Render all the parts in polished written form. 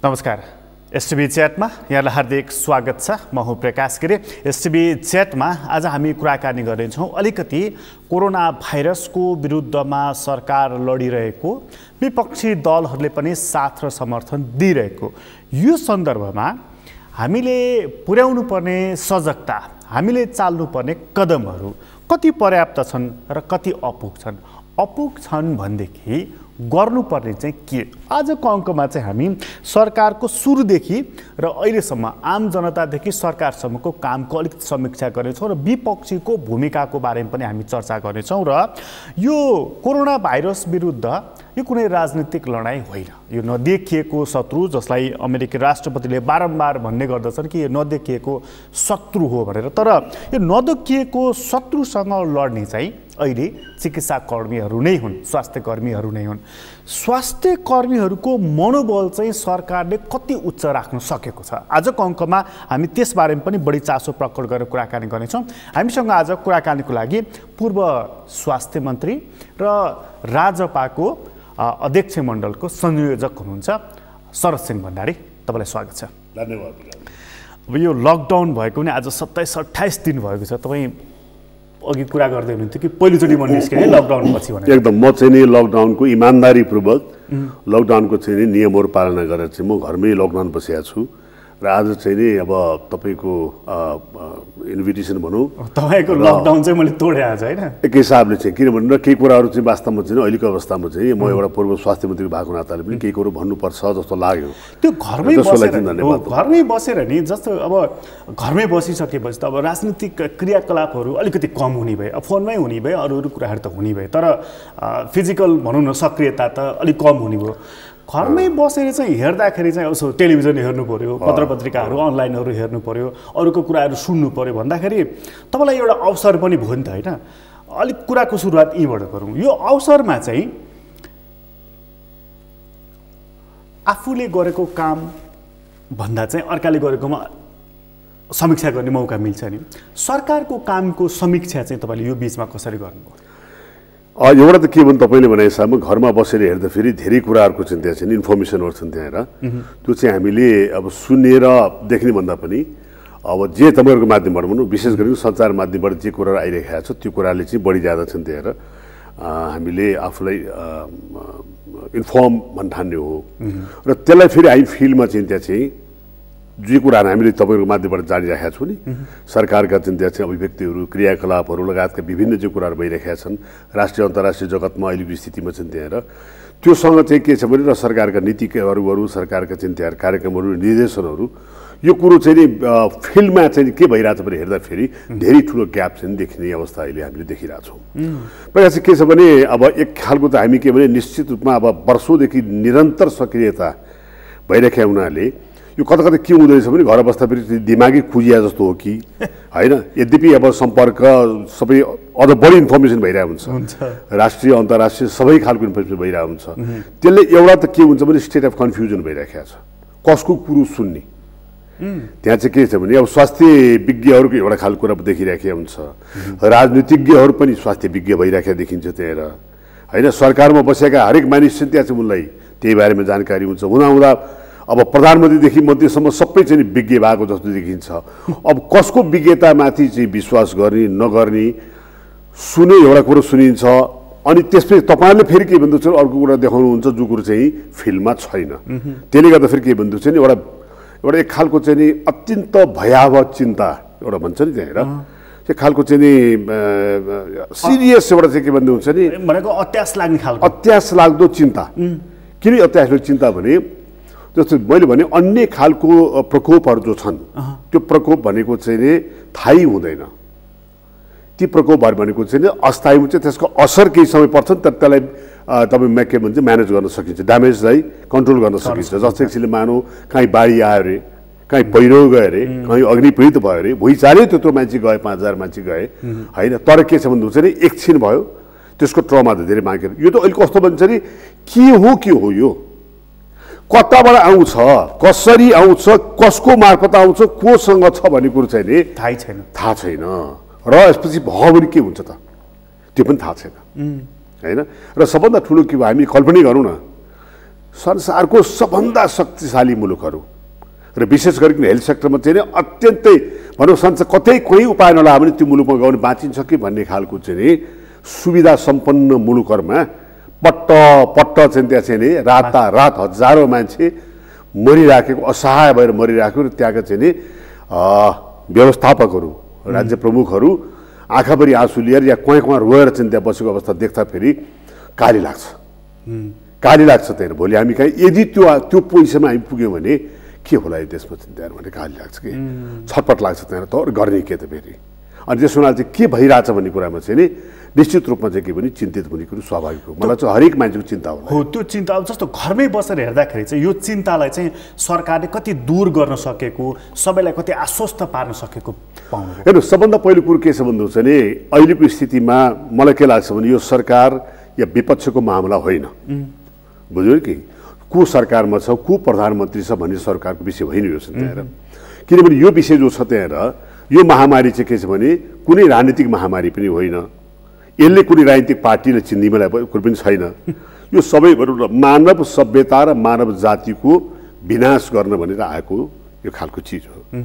नमस्कार। एसटिभी च्याटमा यहाँलाई हार्दिक स्वागत छ। म हुँ प्रकाश गिरी। एसटिभी च्याटमा आज हामी कुराकानी गर्नेछौँ अलिकति कोरोना भाइरसको विरुद्धमा सरकार लडिरहेको, विपक्षी दलहरूले पनि साथ र समर्थन दिइरहेको यो सन्दर्भमा हामीले पुर्याउनु पर्ने सजगता, हामीले चाल्नुपर्ने कदमहरू कति पर्याप्त छन् र कति अपुग छन्। अपुग छन् भनेदेखि गर्नुपर्ने चाहिँ के? आजको अङ्कमा चाहिँ हामी सरकारको सुरुदेखि र अहिलेसम्म आम जनतादेखि सरकारसम्मको कामको अलिकति समीक्षा गर्नेछौँ र विपक्षीको भूमिकाको बारेमा पनि हामी चर्चा गर्नेछौँ। र यो कोरोना भाइरस विरुद्ध यो कुनै राजनीतिक लडाइँ होइन, यो नदेखिएको शत्रु, जसलाई अमेरिकी राष्ट्रपतिले बारम्बार भन्ने गर्दछन् कि यो नदेखिएको शत्रु हो भनेर। तर यो नदेखिएको शत्रुसँग लड्ने चाहिँ अहिले चिकित्सा कर्मीहरू नै हुन्, स्वास्थ्य कर्मीहरू नै हुन्। स्वास्थ्य कर्मीहरूको मनोबल चाहिँ सरकारले कति उच्च राख्न सकेको छ? आजको अङ्कमा हामी त्यसबारेमा पनि बढी चासो प्रकट गरेर कुराकानी गर्नेछौँ। हामीसँग आज कुराकानीको लागि पूर्व स्वास्थ्य मन्त्री र राजपाको अध्यक्ष मण्डलको संयोजक हुनुहुन्छ शरद सिंह भण्डारी। तपाईँलाई स्वागत छ। धन्यवाद। अब यो लकडाउन भएको पनि आज 27-28 दिन भएको छ। तपाईँ अघि कुरा गर्दै हुनुहुन्थ्यो कि पहिलोचोटि म निस्केँ लकडाउन पछि भनेर। एकदम म चाहिँ नि लकडाउनको इमान्दारीपूर्वक लकडाउनको चाहिँ नि नियमहरू पालना गरेर चाहिँ म घरमै लकडाउन बसेको छु। र आज चाहिँ नि अब तपाईँको इन्भिटेसन भनौँ, तपाईँको लकडाउन चाहिँ मैले तोडेँ आज, होइन? एक हिसाबले चाहिँ किनभने केही कुराहरू चाहिँ वास्तवमा चाहिँ अहिलेको अवस्थामा चाहिँ म एउटा पूर्व स्वास्थ्य मन्त्री भएको नाताले पनि केही कुरो भन्नुपर्छ जस्तो लाग्यो। त्यो घरमै बसेर नि, जस्तो अब घरमै बसिसकेपछि त अब राजनीतिक क्रियाकलापहरू अलिकति कम हुने भए, अब फोनमै हुने भए, अरू कुराहरू त हुने भए, तर फिजिकल भनौँ न सक्रियता त अलिक कम हुने भयो। घरमै बसेर चाहिँ हेर्दाखेरि चाहिँ अब टेलिभिजन हेर्नु पर्यो, पत्रपत्रिकाहरू अनलाइनहरू हेर्नु पर्यो, अरूको कुराहरू सुन्नु पर्यो भन्दाखेरि तपाईँलाई एउटा अवसर पनि भयो नि त, होइन? अलिक कुराको सुरुवात यहीँबाट गरौँ। यो अवसरमा चाहिँ आफूले गरेको काम भन्दा चाहिँ अर्काले गरेकोमा समीक्षा गर्ने मौका मिल्छ नि। सरकारको कामको समीक्षा चाहिँ तपाईँले यो बिचमा कसरी गर्नुभयो? एउटा त के भन्नु, तपाईँले भने हिसाबमा घरमा बसेर हेर्दाखेरि धेरै कुराहरूको चिन्ता छ, इन्फर्मेसनहरू छन् त्यहाँ। त्यो चाहिँ हामीले अब सुनेर देख्ने भन्दा पनि अब जे तपाईँहरूको माध्यमबाट भनौँ, विशेष गरी सञ्चार माध्यमबाट जे कुराहरू आइरहेको छ त्यो कुराले चाहिँ बढी ज्यादा छन् त्यहाँ। हामीले आफूलाई इन्फर्म भन्न ठान्ने हो र त्यसलाई फेरि हामी फिल्डमा चाहिँ त्यहाँ चाहिँ जे कुराहरू हामीले तपाईँहरूको माध्यमबाट जानिरहेका छौँ नि, सरकारका चाहिँ त्यहाँ चाहिँ अभिव्यक्तिहरू, क्रियाकलापहरू लगायतका विभिन्न जो कुराहरू भइरहेका छन् राष्ट्रिय अन्तर्राष्ट्रिय जगतमा अहिलेको स्थितिमा चाहिँ त्यहाँ, त्योसँग चाहिँ के छ भने र सरकारका नीतिहरू, सरकारका चाहिँ त्यहाँ कार्यक्रमहरू, निर्देशनहरू, यो कुरो चाहिँ नि फिल्डमा चाहिँ के भइरहेछ भने हेर्दाखेरि धेरै ठुलो ग्याप चाहिँ देखिने अवस्था अहिले हामीले देखिरहेछौँ। पहिला चाहिँ के छ भने अब एक खालको त हामी के भने निश्चित रूपमा अब वर्षौँदेखि निरन्तर सक्रियता भइरहेका हुनाले यो कता कता के हुँदैछ भने घर बस्दा फेरि दिमागी खुजिया जस्तो हो कि होइन? यद्यपि अब सम्पर्क सबै अझ बढी इन्फर्मेसन भइरहेको हुन्छ, राष्ट्रिय अन्तर्राष्ट्रिय सबै खालको इन्फर्मेसन भइरहेको हुन्छ। त्यसले एउटा त के हुन्छ भने स्टेट अफ कन्फ्युजन भइरहेको छ, कसको कुरो सुन्ने। त्यहाँ चाहिँ के छ भने अब स्वास्थ्य विज्ञहरूको एउटा खालको कुरा देखिरहेको हुन्छ, राजनीतिज्ञहरू पनि स्वास्थ्य विज्ञ भइरहेको देखिन्छ त्यहाँ, होइन? सरकारमा बसेका हरेक मानिस चाहिँ त्यहाँ चाहिँ उनलाई त्यही बारेमा जानकारी हुन्छ। हुँदा अब प्रधानमन्त्रीदेखि मन्त्रीसम्म सबै चाहिँ विज्ञ भएको जस्तो देखिन्छ। अब कसको विज्ञतामाथि चाहिँ विश्वास गर्ने नगर्ने, सुने एउटा कुरो सुनिन्छ अनि त्यसपछि तपाईँहरूले फेरि के भन्नुहुन्छ अर्को कुरा देखाउनुहुन्छ जो कुरो चाहिँ फिल्डमा छैन। त्यसले गर्दा फेरि के भन्नुहुन्छ नि एउटा एक खालको चाहिँ नि अत्यन्त भयावह चिन्ता एउटा भन्छ नि त्यहाँ, त्यो खालको चाहिँ नि सिरियस एउटा चाहिँ के भन्नुहुन्छ नि भनेको अत्यास लाग्ने खालको, अत्यास लाग्दो चिन्ता। किन अत्यास लाग्दो चिन्ता भने जस्तो मैले भने अन्य खालको प्रकोपहरू जो छन् त्यो प्रकोप भनेको चाहिँ नि थाहै हुँदैन। ती प्रकोपहरू भनेको चाहिँ नि अस्थायी हुन्छ, त्यसको असर केही समय पर्छ तर त्यसलाई तपाईँ के भन्छ म्यानेज गर्न सकिन्छ, ड्यामेजलाई कन्ट्रोल गर्न सकिन्छ। जस्तै एकछिनले मानौँ कहीँ बाढी आयो अरे, कहीँ पहिरो गयो अरे, कहीँ अग्नि पीडित भयो अरे, भुइँचालै त्यत्रो मान्छे गए, 5000 मान्छे गए, होइन? तर के छ भन्नुहुन्छ नि एकछिन भयो, त्यसको ट्रमा त धेरै मागेर। यो त अहिले कस्तो भन्छ नि के हो यो, कताबाट आउँछ, कसरी आउँछ, कसको मार्फत आउँछ, कोसँग छ भन्ने कुरो चाहिँ नि थाहा छैन। र यसपछि भयो भने के हुन्छ त त्यो पनि थाहा छैन, होइन? र सबभन्दा ठुलो के भयो हामी कल्पना गरौँ न, संसारको सबभन्दा शक्तिशाली मुलुकहरू र विशेष गरिकन हेल्थ सेक्टरमा चाहिँ अत्यन्तै भनौँ कतै कोही उपाय नलायो भने त्यो मुलुकमा गएर बाँचिन्छ कि भन्ने खालको चाहिँ सुविधा सम्पन्न मुलुकहरूमा पट्ट चाहिँ त्यहाँ चाहिँ रातारात हजारौँ मान्छे मरिराखेको, असहाय भएर मरिराखेको र त्यहाँका चाहिँ व्यवस्थापकहरू, राज्य प्रमुखहरू आँखाभरि आँसु लिएर या कुवा रोएर चाहिँ त्यहाँ बसेको अवस्था देख्दाखेरि काली लाग्छ त्यहाँ। भोलि हामी कहीँ यदि त्यो पोजिसनमा हामी पुग्यौँ भने के होला यो देशमा चाहिँ त्यहाँ भने काली लाग्छ कि छटपट लाग्छ त्यहाँ। त गर्ने के त फेरि अनि त्यस हुनाले चाहिँ के भइरहेछ भन्ने कुरामा चाहिँ नि निश्चित रूपमा चाहिँ के भने चिन्तित हुने कुरो स्वाभाविक हो। मलाई चाहिँ हरेक मान्छेको चिन्ता होला हो त्यो चिन्ता। अब जस्तो घरमै बसेर हेर्दाखेरि चाहिँ यो चिन्तालाई चाहिँ सरकारले कति दूर गर्न सकेको, सबैलाई कति आश्वस्त पार्न सकेको पाउनु। हेर्नु, सबभन्दा पहिलो कुरो के छ भन्नुहुन्छ भने अहिलेको स्थितिमा मलाई के लाग्छ भने यो सरकार या विपक्षको मामला होइन, बुझ्यो कि को सरकारमा छ, को प्रधानमन्त्री छ भन्ने सरकारको विषय होइन यो त्यहाँ। किनभने यो विषय जो छ त्यहाँ यो महामारी चाहिँ के छ भने कुनै राजनीतिक महामारी पनि होइन, यसले कुनै राजनीतिक पार्टीले चिन्दिमेलाई कुरो पनि छैन। यो सबै भनौँ मानव सभ्यता र मानव जातिको विनाश गर्न भनेर आएको यो खालको चिज हो।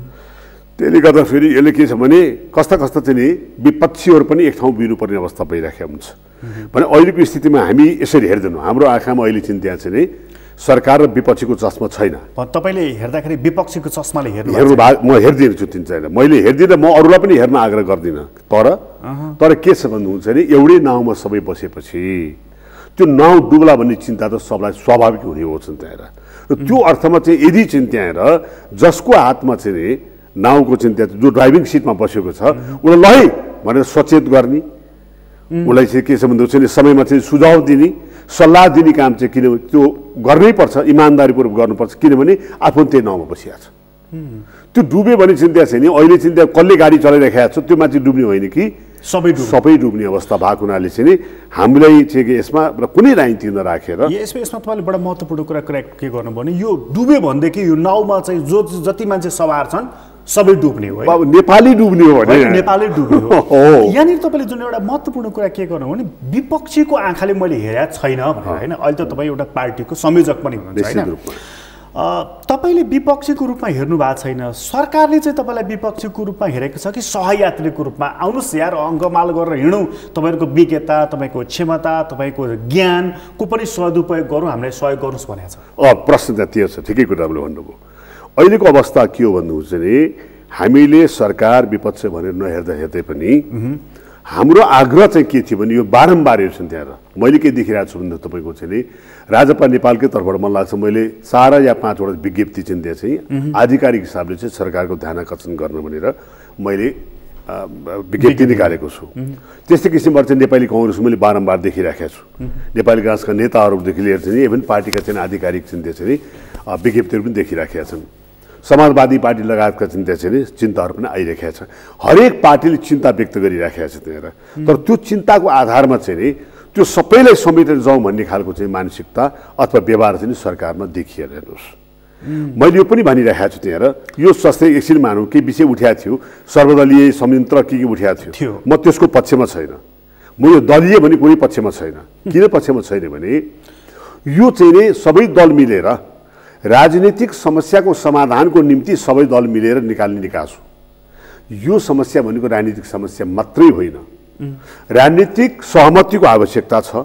त्यसले गर्दा फेरि यसले के छ भने कस्ता चाहिँ नि विपक्षीहरू पनि एक ठाउँ बिर्नुपर्ने अवस्था भइराखेको हुन्छ भने अहिलेको स्थितिमा हामी यसरी हेर्दैनौँ। हाम्रो आँखामा अहिले चाहिँ त्यहाँ चाहिँ सरकार र विपक्षीको चस्मा छैन। तपाईँले हेर्दाखेरि विपक्षीको चस्माले हेर्नु म हेर्दिन्छु तिन चाहिँ मैले हेर्दिनँ, म अरूलाई पनि हेर्न आग्रह गर्दिनँ। तर के छ भन्नुहुन्छ भने एउटै नाउँमा सबै बसेपछि त्यो नाउँ डुब्ला भन्ने चिन्ता त सबलाई स्वाभाविक हुने हो त्यहाँ। र त्यो अर्थमा चाहिँ यदि चाहिँ त्यहाँ जसको हातमा चाहिँ नाउँको चाहिँ त्यहाँ जो ड्राइभिङ सिटमा बसेको छ उसलाई ल भनेर सचेत गर्ने, उसलाई चाहिँ के छ भन्नुहुन्छ भने समयमा चाहिँ सुझाव दिने, सल्लाह दिने काम चाहिँ किनभने त्यो गर्नै पर्छ, इमान्दारीपूर्वक गर्नुपर्छ। किनभने आफू त्यही नाउँमा बसिरहेको छ, त्यो डुब्यो भने चिन्ता छैन। अहिले चाहिँ त्यहाँ कसले गाडी चलाइराखेको छ त्यो मान्छे डुब्ने होइन कि सबै डुब्ने अवस्था भएको हुनाले चाहिँ हामीलाई चाहिँ यसमा कुनै राजनीति नराखेर यसमा तपाईँले बडा महत्त्वपूर्ण कुरा के गर्नुभयो भने यो डुब्यो भनेदेखि यो नाउँमा चाहिँ जति मान्छे सवार छन् सबै डुब्ने हो, नेपाली डुब्ने हो भने नेपाली डुब्ने हो। यहाँनिर तपाईँले जुन एउटा महत्त्वपूर्ण कुरा के गर्नु भने विपक्षीको आँखाले मैले हेरेको छैन भनेर होइन। अहिले त तपाईँ एउटा पार्टीको संयोजक पनि हुनुहुन्छ होइन। तपाईँले विपक्षीको रूपमा हेर्नु भएको छैन, सरकारले चाहिँ तपाईँलाई विपक्षीको रूपमा हेरेको छ कि सहयात्रीको रूपमा आउनुहोस् यार अङ्गमाल गरेर हिँडौँ, तपाईँहरूको विज्ञता, तपाईँको क्षमता, तपाईँको ज्ञानको पनि सदुपयोग गरौँ, हामीलाई सहयोग गर्नुहोस् भनेको छ। प्रश्न त त्यो छ, ठिकै कुरा तपाईँले भन्नुभयो। अहिलेको अवस्था के हो भन्नुहुन्छ भने हामीले सरकार विपक्ष भनेर नहेर्दै पनि हाम्रो आग्रह चाहिँ के थियो भने यो बारम्बार हेर्छन् त्यहाँ। मैले के देखिरहेको छु भन्दा तपाईँको चाहिँ राजपा नेपालकै तर्फबाट मलाई लाग्छ मैले 4 या 5वटा विज्ञप्ति चाहिँ त्यहाँ चाहिँ आधिकारिक हिसाबले चाहिँ सरकारको ध्यान आकर्षण गर्न भनेर मैले विज्ञप्ति निकालेको छु। त्यस्तै किसिमबाट चाहिँ नेपाली काङ्ग्रेस मैले बारम्बार देखिराखेको छु। नेपाली काङ्ग्रेसका नेताहरूदेखि लिएर चाहिँ इभन पार्टीका चाहिँ आधिकारिक चाहिँ त्यो चाहिँ विज्ञप्तिहरू पनि देखिराखेका छन्। समाजवादी पार्टी लगायतका चिन्ता चाहिँ चिन्ताहरू पनि आइरहेका छ। हरेक पार्टीले चिन्ता व्यक्त गरिराखेका छ त्यहाँ। तर त्यो चिन्ताको आधारमा चाहिँ त्यो सबैलाई समेटेर जाउँ भन्ने खालको चाहिँ मानसिकता अथवा व्यवहार चाहिँ सरकारमा देखिएर हेर्नुहोस्। मैले यो पनि भनिरहेको छु त्यहाँ। यो जस्तै एकछिन मानौँ के विषय उठाएको थियो, सर्वदलीय संयन्त्र के उठाएको थियो, म त्यसको पक्षमा छैन। म यो दलीय भने कुनै पक्षमा छैन। किन पक्षमा छैन भने यो चाहिँ नि सबै दल मिलेर राजनीतिक समस्याको समाधानको निम्ति सबै दल मिलेर निकाल्ने निकास हो। यो समस्या भनेको राजनीतिक समस्या मात्रै होइन, राजनीतिक सहमतिको आवश्यकता छ।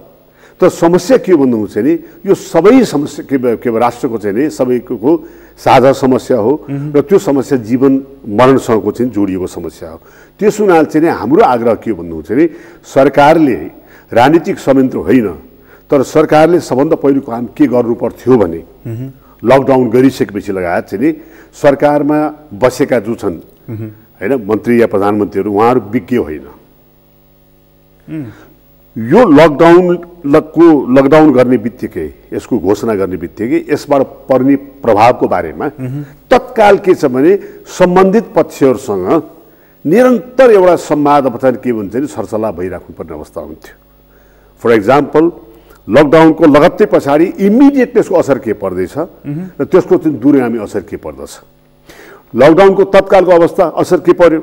तर समस्या के भन्नुहुन्छ नि यो सबै समस्या के राष्ट्रको चाहिँ नि सबैको साझा समस्या हो र त्यो समस्या जीवन मरणसँगको चाहिँ जोडिएको समस्या हो। त्यस हुनाले चाहिँ हाम्रो आग्रह के भन्नुहुन्छ नि सरकारले राजनीतिक संयन्त्र होइन तर सरकारले सबभन्दा पहिलो काम के गर्नुपर्थ्यो भने लकडाउन गरिसकेपछि लगायत चाहिँ नि सरकारमा बसेका जो छन् होइन मन्त्री या प्रधानमन्त्रीहरू उहाँहरू विज्ञ होइन। यो लकडाउन गर्ने बित्तिकै यसको घोषणा गर्ने बित्तिकै यसबाट पर्ने प्रभावको बारेमा तत्काल के छ भने सम्बन्धित पक्षहरूसँग निरन्तर एउटा संवाद अथवा के भन्छ नि सरसल्लाह भइराख्नुपर्ने अवस्था हुन्थ्यो। फर इक्जाम्पल लकडाउनको लगत्तै पछाडि इमिडिएट त्यसको असर के पर्दैछ र त्यसको चाहिँ दूरगामी असर के पर्दछ, लकडाउनको तत्कालको अवस्था असर के पर्यो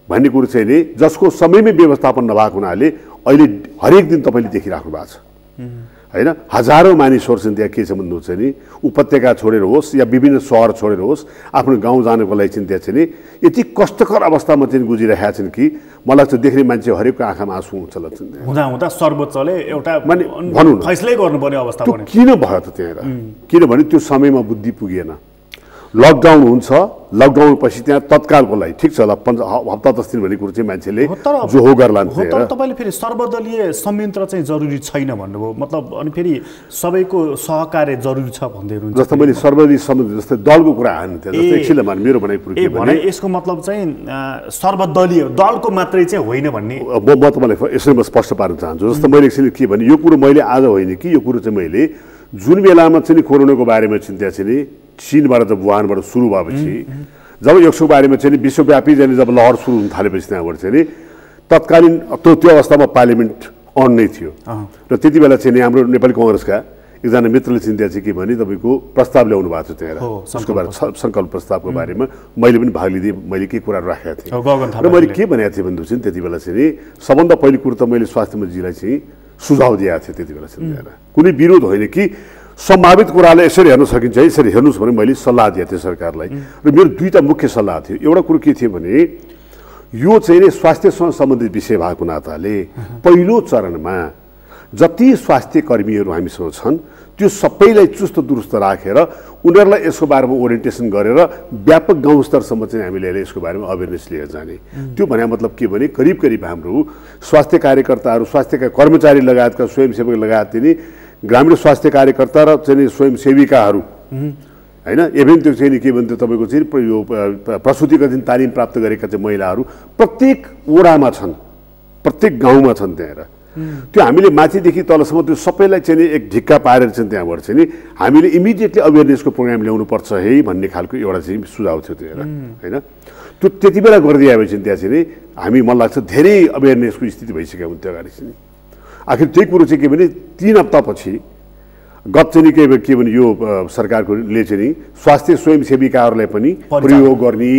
भन्ने कुरो चाहिँ नि जसको समयमै व्यवस्थापन नभएको हुनाले अहिले हरेक दिन तपाईँले देखिराख्नु भएको छ हैन हजारौं मानिसहरू छन् त्यहाँ के छ भन्नुहुन्छ नि उपत्यका छोडेर होस् या विभिन्न सहर छोडेर होस् आफ्नो गाउँ जानको लागि चाहिँ त्यहाँ चाहिँ यति कष्टकर अवस्थामा चाहिँ गुजिरहेका छन् कि मलाई लाग्छ देख्ने मान्छे हरेकको आँखामा आँसु हुन्छ लाग्छ हुँदा हुँदा सर्वोच्चले एउटा भनौँ फैसलै गर्नुपर्ने अवस्था बन्यो किन भयो त त्यहाँ किनभने त्यो समयमा बुद्धि पुगेन लकडाउन हुन्छ लकडाउन पछि त्यहाँ तत्कालको लागि ठिक छ ल हप्ता 10 दिन भन्ने कुरो चाहिँ मान्छेले जो हो गर्लान् तर तपाईले फेरि सर्वदलीय संयन्त्र चाहिँ जरुरी छैन भन्नुभयो मतलब अनि फेरि सबैको सहकार्य जरुरी छ भन्दै हुनुहुन्छ जस्तो मैले सर्वदलीय संयन्त्र जस्तै दलको कुरा हाल्नु थियो जस्तै एकछिन मान मेरो भनाइ पुरो के भने यसको मतलब चाहिँ सर्वदलीय दलको मात्रै चाहिँ होइन भन्ने म तपाईलाई यसैमा स्पष्ट पार्न चाहन्छु जस्तो मैले एकछिन के भने यो कुरो मैले आज होइन कि यो कुरो चाहिँ मैले जुन बेलामा चाहिँ कोरोनाको बारेमा चिन्ता चाहिँ चीनबाट जब वुहानबाट सुरु भएपछि जब यसको बारेमा चाहिँ विश्वव्यापी चाहिँ जब लहर सुरु हुन थालेपछि त्यहाँबाट चाहिँ तत्कालीन त्यो अवस्थामा पार्लियामेन्ट अन नै थियो र त्यति बेला चाहिँ हाम्रो नेपाली कङ्ग्रेसका एकजना मित्रले चिन्ता चाहिँ के भने तपाईँको प्रस्ताव ल्याउनु भएको थियो त्यहाँ उसको बारे सङ्कल्प प्रस्तावको बारेमा मैले पनि भाग लिँदै मैले के कुराहरू राखेका थिएँ र मैले के भनेको थिएँ भन्दा चाहिँ त्यति बेला चाहिँ सबभन्दा पहिलो कुरो त मैले स्वास्थ्य मन्त्रीलाई चाहिँ सुझाव दिएको थिएँ त्यति बेला चाहिँ कुनै विरोध होइन कि सम्भावित कुरालाई यसरी हेर्न सकिन्छ यसरी हेर्नुहोस् भने मैले सल्लाह दिएको थिएँ सरकारलाई र मेरो दुईटा मुख्य सल्लाह थियो एउटा कुरो के थियो भने यो चाहिँ स्वास्थ्यसँग सम्बन्धित विषय भएको नाताले पहिलो चरणमा जति स्वास्थ्य कर्मीहरू हामीसँग छन् त्यो सबैलाई चुस्त दुरुस्त राखेर उनीहरूलाई यसको बारेमा ओरिएन्टेसन गरेर व्यापक गाउँ स्तरसम्म चाहिँ हामीले यसको बारेमा अवेरनेस लिएर जाने त्यो भने मतलब के भने करिब करिब हाम्रो स्वास्थ्य कार्यकर्ताहरू स्वास्थ्यका कर्मचारी लगायतका स्वयंसेवक लगायत तिनी ग्रामीण स्वास्थ्य कार्यकर्ता र चाहिँ स्वयंसेविकाहरू हैन इभन त्यो चाहिँ के भन्छ तपाईँको चाहिँ यो प्रसुतिका दिन तालिम प्राप्त गरेका चाहिँ महिलाहरू प्रत्येक वडामा छन् प्रत्येक गाउँमा छन् त्यहाँ त्यो हामीले माथिदेखि तलसम्म त्यो सबैलाई चाहिँ एक ढिक्का पारेर चाहिँ त्यहाँबाट चाहिँ हामीले इमिडिएटली अवेरनेसको प्रोग्राम ल्याउनुपर्छ है भन्ने खालको एउटा चाहिँ सुझाव थियो त्यहाँ हैन त्यो त्यति बेला गरिदिएपछि त्यहाँ चाहिँ हामी मलाई लाग्छ धेरै अवेरनेसको स्थिति भइसक्यो हुन्थ्यो अगाडि चाहिँ आखिर त्यही कुरो चाहिँ के भने 3 हप्तापछि गत चाहिँ के भने यो सरकारले चाहिँ स्वास्थ्य स्वयंसेविकाहरूलाई पनि प्रयोग गर्ने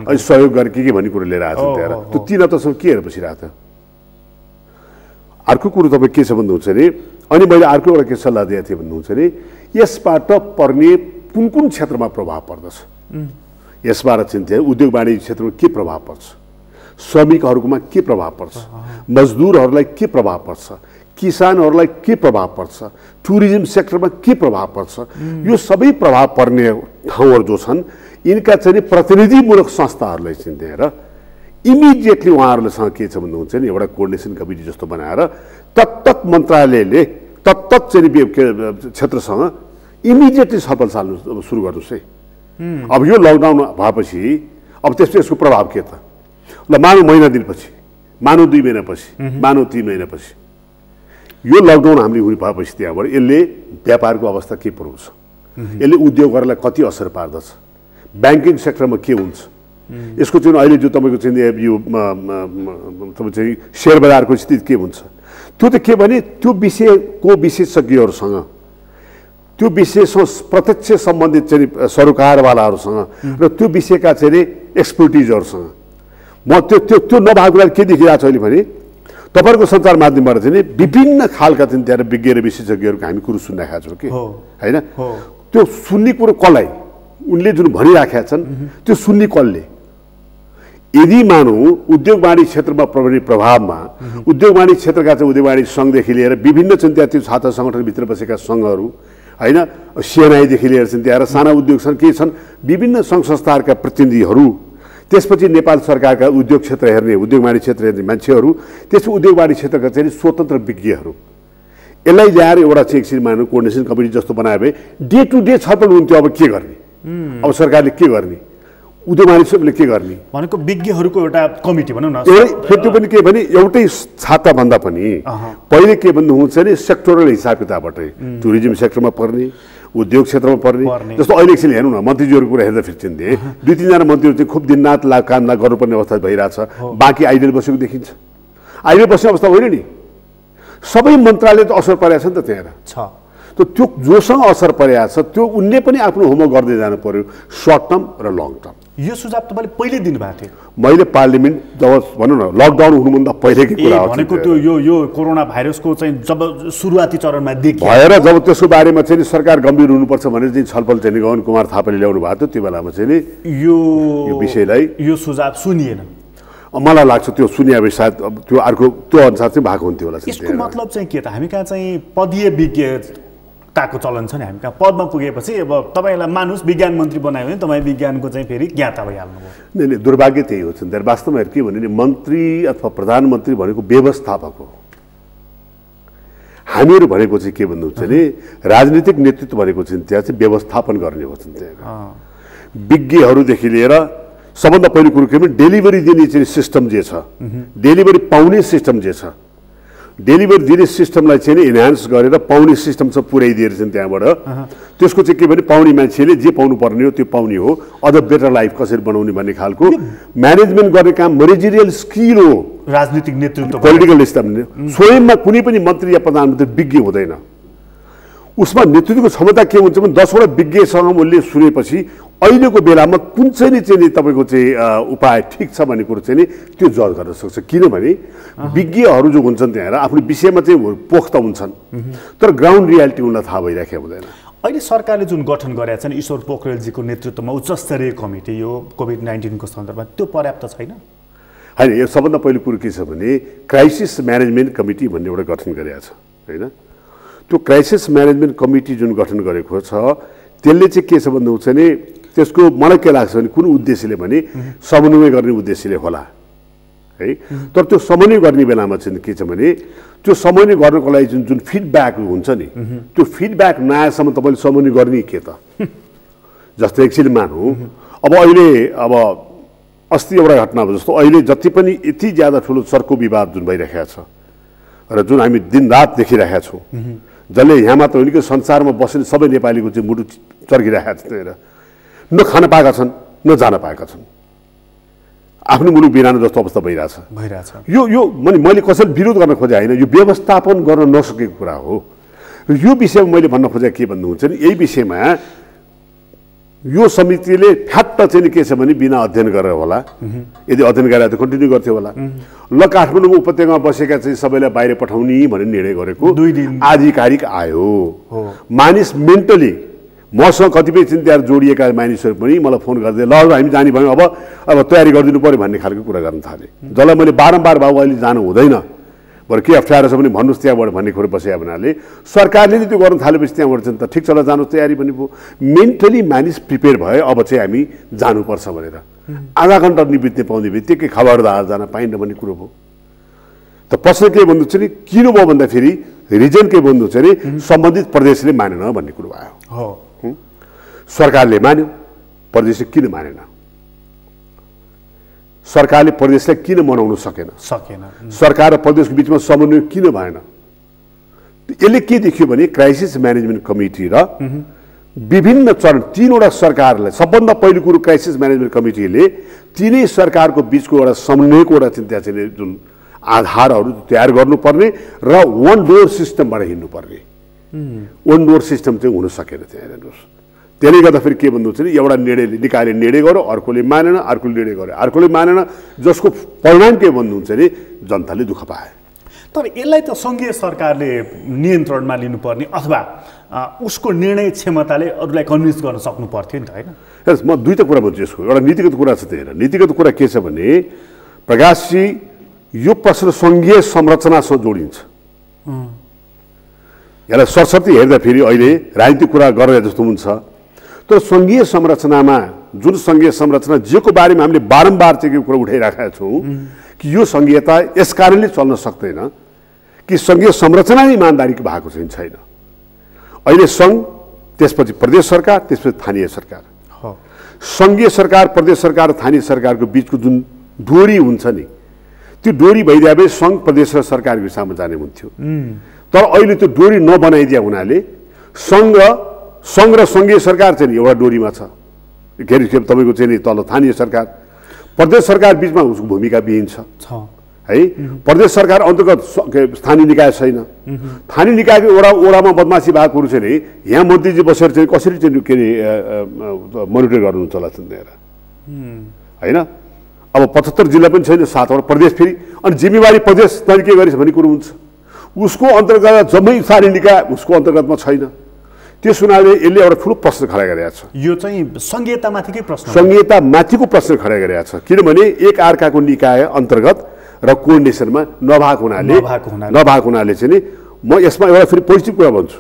अनि सहयोग गर्ने के भन्ने कुरो लिएर आएको छ त्यहाँ त्यो 3 हप्तासम्म के हेरेर बसिरहेको थियो अर्को कुरो तपाईँ के छ भन्नुहुन्छ भने अनि मैले अर्को एउटा के सल्लाह दिएको थिएँ भन्नुहुन्छ भने यसबाट पर्ने कुन कुन क्षेत्रमा प्रभाव पर्दछ यसबाट चाहिँ त्यहाँ उद्योग वाणिज्य क्षेत्रमा के प्रभाव पर्छ श्रमिकहरूमा के प्रभाव पर्छ मजदुरहरूलाई के प्रभाव पर्छ किसानहरूलाई के प्रभाव पर्छ टुरिज्म सेक्टरमा के प्रभाव पर्छ यो सबै प्रभाव पर्ने ठाउँहरू जो छन् यिनका चाहिँ प्रतिनिधिमूलक संस्थाहरूलाई चिन्तेर इमिडिएटली उहाँहरूसँग के छ भन्नुहुन्छ नि एउटा कोअर्डिनेसन कमिटी जस्तो बनाएर तत्तक मन्त्रालयले तत्तक चाहिँ क्षेत्रसँग इमिडिएटली छलफल चाल्नु सुरु गर्नुहोस् है अब यो लकडाउन भएपछि अब त्यसपछि यसको प्रभाव के त ल मानव महिना दिनपछि मानव 2 महिनापछि मानव 3 महिनापछि यो लकडाउन हामीले हुने भएपछि त्यहाँबाट यसले व्यापारको अवस्था के पुर्याउँछ यसले उद्योगहरूलाई कति असर पार्दछ ब्याङ्किङ सेक्टरमा के हुन्छ यसको चाहिँ अहिले जो तपाईँको चाहिँ यो तपाईँ चाहिँ सेयर बजारको स्थिति के हुन्छ त्यो त के भने त्यो विषयको विशेषज्ञहरूसँग त्यो विषयसँग प्रत्यक्ष सम्बन्धित चाहिँ सरोकारवालाहरूसँग र त्यो विषयका चाहिँ एक्सपर्टिजहरूसँग म त्यो नभएको कुरा के देखिरहेको छ अहिले भने तपाईँहरूको सञ्चार माध्यमबाट चाहिँ विभिन्न खालका चाहिँ त्यहाँ विज्ञ र विशेषज्ञहरूको हामी कुरो सुनिरहेका छौँ कि होइन त्यो सुन्ने कुरो कसलाई उनले जुन भनिराखेका छन् त्यो सुन्ने कसले यदि मानौँ उद्योग वाणिज्य क्षेत्रमा पर्ने प्रभावमा उद्योग वाणिज्य क्षेत्रका चाहिँ उद्योग वाणिज्य सङ्घदेखि लिएर विभिन्न चाहिँ त्यहाँ त्यो छात्र सङ्गठनभित्र बसेका सङ्घहरू होइन सिएनआईदेखि लिएर चाहिँ त्यहाँ साना उद्योग छन् के छन् विभिन्न सङ्घ संस्थाहरूका प्रतिनिधिहरू त्यसपछि नेपाल सरकारका उद्योग क्षेत्र हेर्ने उद्योग वाणिज्य क्षेत्र हेर्ने मान्छेहरू त्यसपछि उद्योग वाणिज्य क्षेत्रका चाहिँ स्वतन्त्र विज्ञहरू यसलाई ल्याएर एउटा चाहिँ एकछिन मानौँ कोअर्डिनेसन कमिटी जस्तो बनायो भने डे टु डे छलफल हुन्थ्यो अब के गर्ने अब सरकारले के गर्ने उद्योग वाणिज्यले के गर्ने भनेको विज्ञहरूको एउटा कमिटी भनौँ न फेरि त्यो पनि के भने एउटै छाता भन्दा पनि पहिले के भन्नुहुन्छ भने सेक्टोरल हिसाब किताबबाटै टुरिज्म सेक्टरमा पर्ने उद्योग क्षेत्रमा पर्ने जस्तो अहिले एकछिन हेर्नु न मन्त्रीज्यूहरूको कुरा हेर्दा फेरि चिन्थे 2-3 जना मन्त्रीहरू चाहिँ खुब दिनरात काम गर्नुपर्ने अवस्था भइरहेछ बाँकी आइडियल बसेको देखिन्छ आइडियल बस्ने अवस्था होइन नि सबै मन्त्रालय त असर परेको छ नि त त्यहाँ त त्यो जोसँग असर परेको छ त्यो उनले पनि आफ्नो होमवर्क गर्दै जानु पर्यो सर्ट टर्म र लङ टर्म यो सुझाव तपाईँले पहिले दिनुभएको थियो? मैले पार्लिमेन्ट जब भनौँ न लकडाउन हुनुभन्दा पहिलेकै कुरा हो भनेको त्यो यो कोरोना भाइरसको चाहिँ जब सुरुवाती चरणमा देखियो भएर जब त्यसको बारेमा चाहिँ सरकार गम्भीर हुनुपर्छ भनेर चाहिँ छलफल चाहिँ गगन कुमार थापाले ल्याउनु भएको थियो त्यो बेलामा चाहिँ यो विषयलाई यो सुझाव सुनिएन। मलाई लाग्छ त्यो सुनिया सायद त्यो अर्को त्यो अनुसार चाहिँ भएको हुन्थ्यो होला। यसको मतलब चाहिँ के त? हामी कहाँ चाहिँ पदीय विज्ञताको चलन छ नि, हामी कहाँ पदमा पुगेपछि अब तपाईँलाई मानुस विज्ञान मन्त्री बनायो भने तपाईँ विज्ञानको चाहिँ फेरि ज्ञाता भइहाल्नुभयो। नहीं दुर्भाग्य त्यही हो नि। वास्तवमा के भने मन्त्री अथवा प्रधानमन्त्री भनेको व्यवस्थापक हो। हामीहरू भनेको चाहिँ के भन्नुहुन्छ भने राजनीतिक नेतृत्व भनेको चाहिँ त्यहाँ चाहिँ व्यवस्थापन गर्ने हो। त्यहाँ विज्ञहरूदेखि लिएर सबभन्दा पहिलो कुरो के भने डेलिभरी दिने चाहिँ सिस्टम जे छ, डेलिभरी पाउने सिस्टम जे छ, डेलिभरी दिने सिस्टमलाई चाहिँ इन्हान्स गरेर पाउने सिस्टम चाहिँ पुर्याइदिएर चाहिँ त्यहाँबाट त्यसको चाहिँ के भने पाउने मान्छेले जे पाउनु पर्ने हो त्यो पाउने हो। अझ बेटर लाइफ कसरी बनाउने भन्ने खालको म्यानेजमेन्ट गर्ने काम मनेजरियल स्किल हो। राजनीतिक नेतृत्व पोलिटिकल सिस्टम स्वयंमा कुनै पनि मन्त्री या प्रधानमन्त्री विज्ञ हुँदैन। उसमा नेतृत्वको क्षमता के हुन्छ भने 10वटा विज्ञसँग उसले सुनेपछि अहिलेको बेलामा कुन चाहिँ तपाईँको चाहिँ उपाय ठिक छ भन्ने कुरो चाहिँ त्यो जज गर्न सक्छ। किनभने विज्ञहरू जो हुन्छन् त्यहाँ आफ्नो विषयमा चाहिँ पोख्त हुन्छन् तर ग्राउन्ड रियालिटी उनलाई थाहा भइराखेको हुँदैन। अहिले सरकारले जुन गठन गरेका छन् ईश्वर पोखरेलजीको नेतृत्वमा उच्चस्तरीय कमिटी यो कोभिड-19 को सन्दर्भमा त्यो पर्याप्त छैन? होइन, यो सबभन्दा पहिलो कुरो के छ भने क्राइसिस म्यानेजमेन्ट कमिटी भन्ने एउटा गठन गरेको छ होइन। त्यो क्राइसिस म्यानेजमेन्ट कमिटी जुन गठन गरेको छ त्यसले चाहिँ के छ भन्नुहुन्छ भने त्यसको मलाई के लाग्छ भने कुन उद्देश्यले भने समन्वय गर्ने उद्देश्यले होला है। तर त्यो समन्वय गर्ने बेलामा चाहिँ के छ भने त्यो समन्वय गर्नको लागि जुन फिडब्याक हुन्छ नि त्यो फिडब्याक नआएसम्म तपाईँले समन्वय गर्ने के त? जस्तै एकछिन मानौँ अब अहिले अब अस्ति एउटा घटना भयो जस्तो अहिले जति पनि यति ज्यादा ठुलो चर्को विवाद जुन भइरहेको छ र जुन हामी दिनरात देखिरहेका छौँ, जसले यहाँ मात्र होइन कि संसारमा बस्ने सबै नेपालीको चाहिँ मुटु चर्किरहेका छ त्यहाँनिर, न खान पाएका छन् न जान पाएका छन्, आफ्नो मुलुक बिरानो जस्तो अवस्था भइरहेछ। यो मैले कसैले विरोध गर्न खोजे होइन, यो व्यवस्थापन गर्न नसकेको कुरा हो। र यो विषयमा मैले भन्न खोजेको के भन्नुहुन्छ भने यही विषयमा यो समितिले फ्याट्ट चाहिँ के छ भने बिना अध्ययन गरेर होला, यदि अध्ययन गरेर त कन्टिन्यू गर्थ्यो होला। ल काठमाडौँ उपत्यकामा बसेका चाहिँ सबैलाई बाहिर पठाउने भन्ने निर्णय गरेको 2 दिन आधिकारिक आयो। मानिस मेन्टली मसँग कतिपय चिन्ताहरू जोडिएका मानिसहरू पनि मलाई फोन गर्दै ल हामी जाने भयौँ अब तयारी गरिदिनु पऱ्यो भन्ने खालको कुरा गर्न थालेँ। जसलाई मैले बारम्बार बाबु अहिले जानु हुँदैन बरु के अप्ठ्यारो छ भने भन्नुहोस् त्यहाँबाट भन्ने कुरो बसेको हुनाले सरकारले त्यो गर्न थालेपछि त्यहाँबाट चाहिँ त ठिक छ ल जानुहोस् तयारी पनि भयो। मेन्टली मानिस प्रिपेयर भयो अब चाहिँ हामी जानुपर्छ भनेर आधा घन्टा निबित्ने पाउने बित्तिकै खबरदार जान पाइन्न भन्ने कुरो भयो। त प्रश्न के भन्नुहुन्छ नि किन भयो भन्दाखेरि रिजन के भन्नुहुन्छ नि सम्बन्धित प्रदेशले मानेन भन्ने कुरो आयो। सरकारले मान्यो, प्रदेशले किन मानेन? सरकारले प्रदेशलाई किन मनाउन सकेन? सरकार र प्रदेशको बिचमा समन्वय किन भएन? यसले के देखियो भने क्राइसिस म्यानेजमेन्ट कमिटी र विभिन्न चरण 3वटा सरकारलाई सबभन्दा पहिलो कुरो क्राइसिस म्यानेजमेन्ट कमिटीले तिनै सरकारको बिचको एउटा समन्वयको एउटा चिन्ता चाहिँ जुन आधारहरू तयार गर्नुपर्ने र वन डोर सिस्टमबाट हिँड्नुपर्ने वन डोर सिस्टम चाहिँ हुन सकेन त्यहाँ हेर्नुहोस्। त्यसले गर्दा फेरि के भन्नुहुन्छ भने एउटा निकायले निर्णय गर्यो, अर्कोले मानेन, अर्कोले निर्णय गर्यो, अर्कोले मानेन, जसको परिणाम के भन्नुहुन्छ भने जनताले दुःख पाए। तर यसलाई त सङ्घीय सरकारले नियन्त्रणमा लिनुपर्ने अथवा उसको निर्णय क्षमताले अरूलाई कन्भिन्स गर्न सक्नु पर्थ्यो नि त होइन? हेर्नुहोस् म दुईवटा कुरा भन्छु यसको। एउटा नीतिगत कुरा छ त्यहाँ। नीतिगत कुरा के छ भने प्रकाशजी यो प्रश्न सङ्घीय संरचनासँग जोडिन्छ। यसलाई सरस्वती हेर्दा फेरि अहिले राजनीतिक कुरा गरेर जस्तो हुन्छ तर सङ्घीय संरचनामा जुन सङ्घीय संरचना जेको बारेमा हामीले बारम्बार चाहिँ कुरा उठाइराखेका छौँ कि यो सङ्घीयता यस कारणले चल्न सक्दैन कि सङ्घीय संरचना नै इमान्दारीको भएको चाहिँ छैन। अहिले सङ्घ, त्यसपछि प्रदेश सरकार, त्यसपछि स्थानीय सरकार। सङ्घीय सरकार, प्रदेश सरकार, स्थानीय सरकारको बिचको जुन डोरी हुन्छ नि त्यो डोरी भइदिए भए सङ्घ, प्रदेश र सरकारको हिसाबमा जाने हुन्थ्यो। तर अहिले त्यो डोरी नबनाइदिया हुनाले सङ्घ र सङ्घीय सरकार चाहिँ एउटा डोरीमा छ। के अरे तपाईँको चाहिँ नि तल स्थानीय सरकार, प्रदेश सरकार बिचमा उसको भूमिका विहीन छ है। प्रदेश सरकार अन्तर्गत स्थानीय निकाय छैन। स्थानीय निकायको ओडामा बदमासी भएकोहरू चाहिँ यहाँ मन्त्रीजी बसेर चाहिँ कसरी चाहिँ के अरे मोनिटर गर्नुहुन्छ होला त्यहाँ होइन। अब 75 जिल्ला पनि छैन, 7वटा प्रदेश फेरि, अनि जिम्मेवारी प्रदेश तैँले के गरिस् भन्ने कुरो हुन्छ। उसको अन्तर्गत जम्मै स्थानीय निकाय उसको अन्तर्गतमा छैन। त्यस हुनाले यसले एउटा ठुलो प्रश्न खडा गरेको छ। यो चाहिँ संहितामाथिकै प्रश्न, संहितामाथिको प्रश्न खडा गरेको छ। किनभने एक अर्काको निकाय अन्तर्गत र कोअर्डिनेसनमा नभएको हुनाले चाहिँ नि म यसमा एउटा फेरि पोजिटिभ कुरा भन्छु।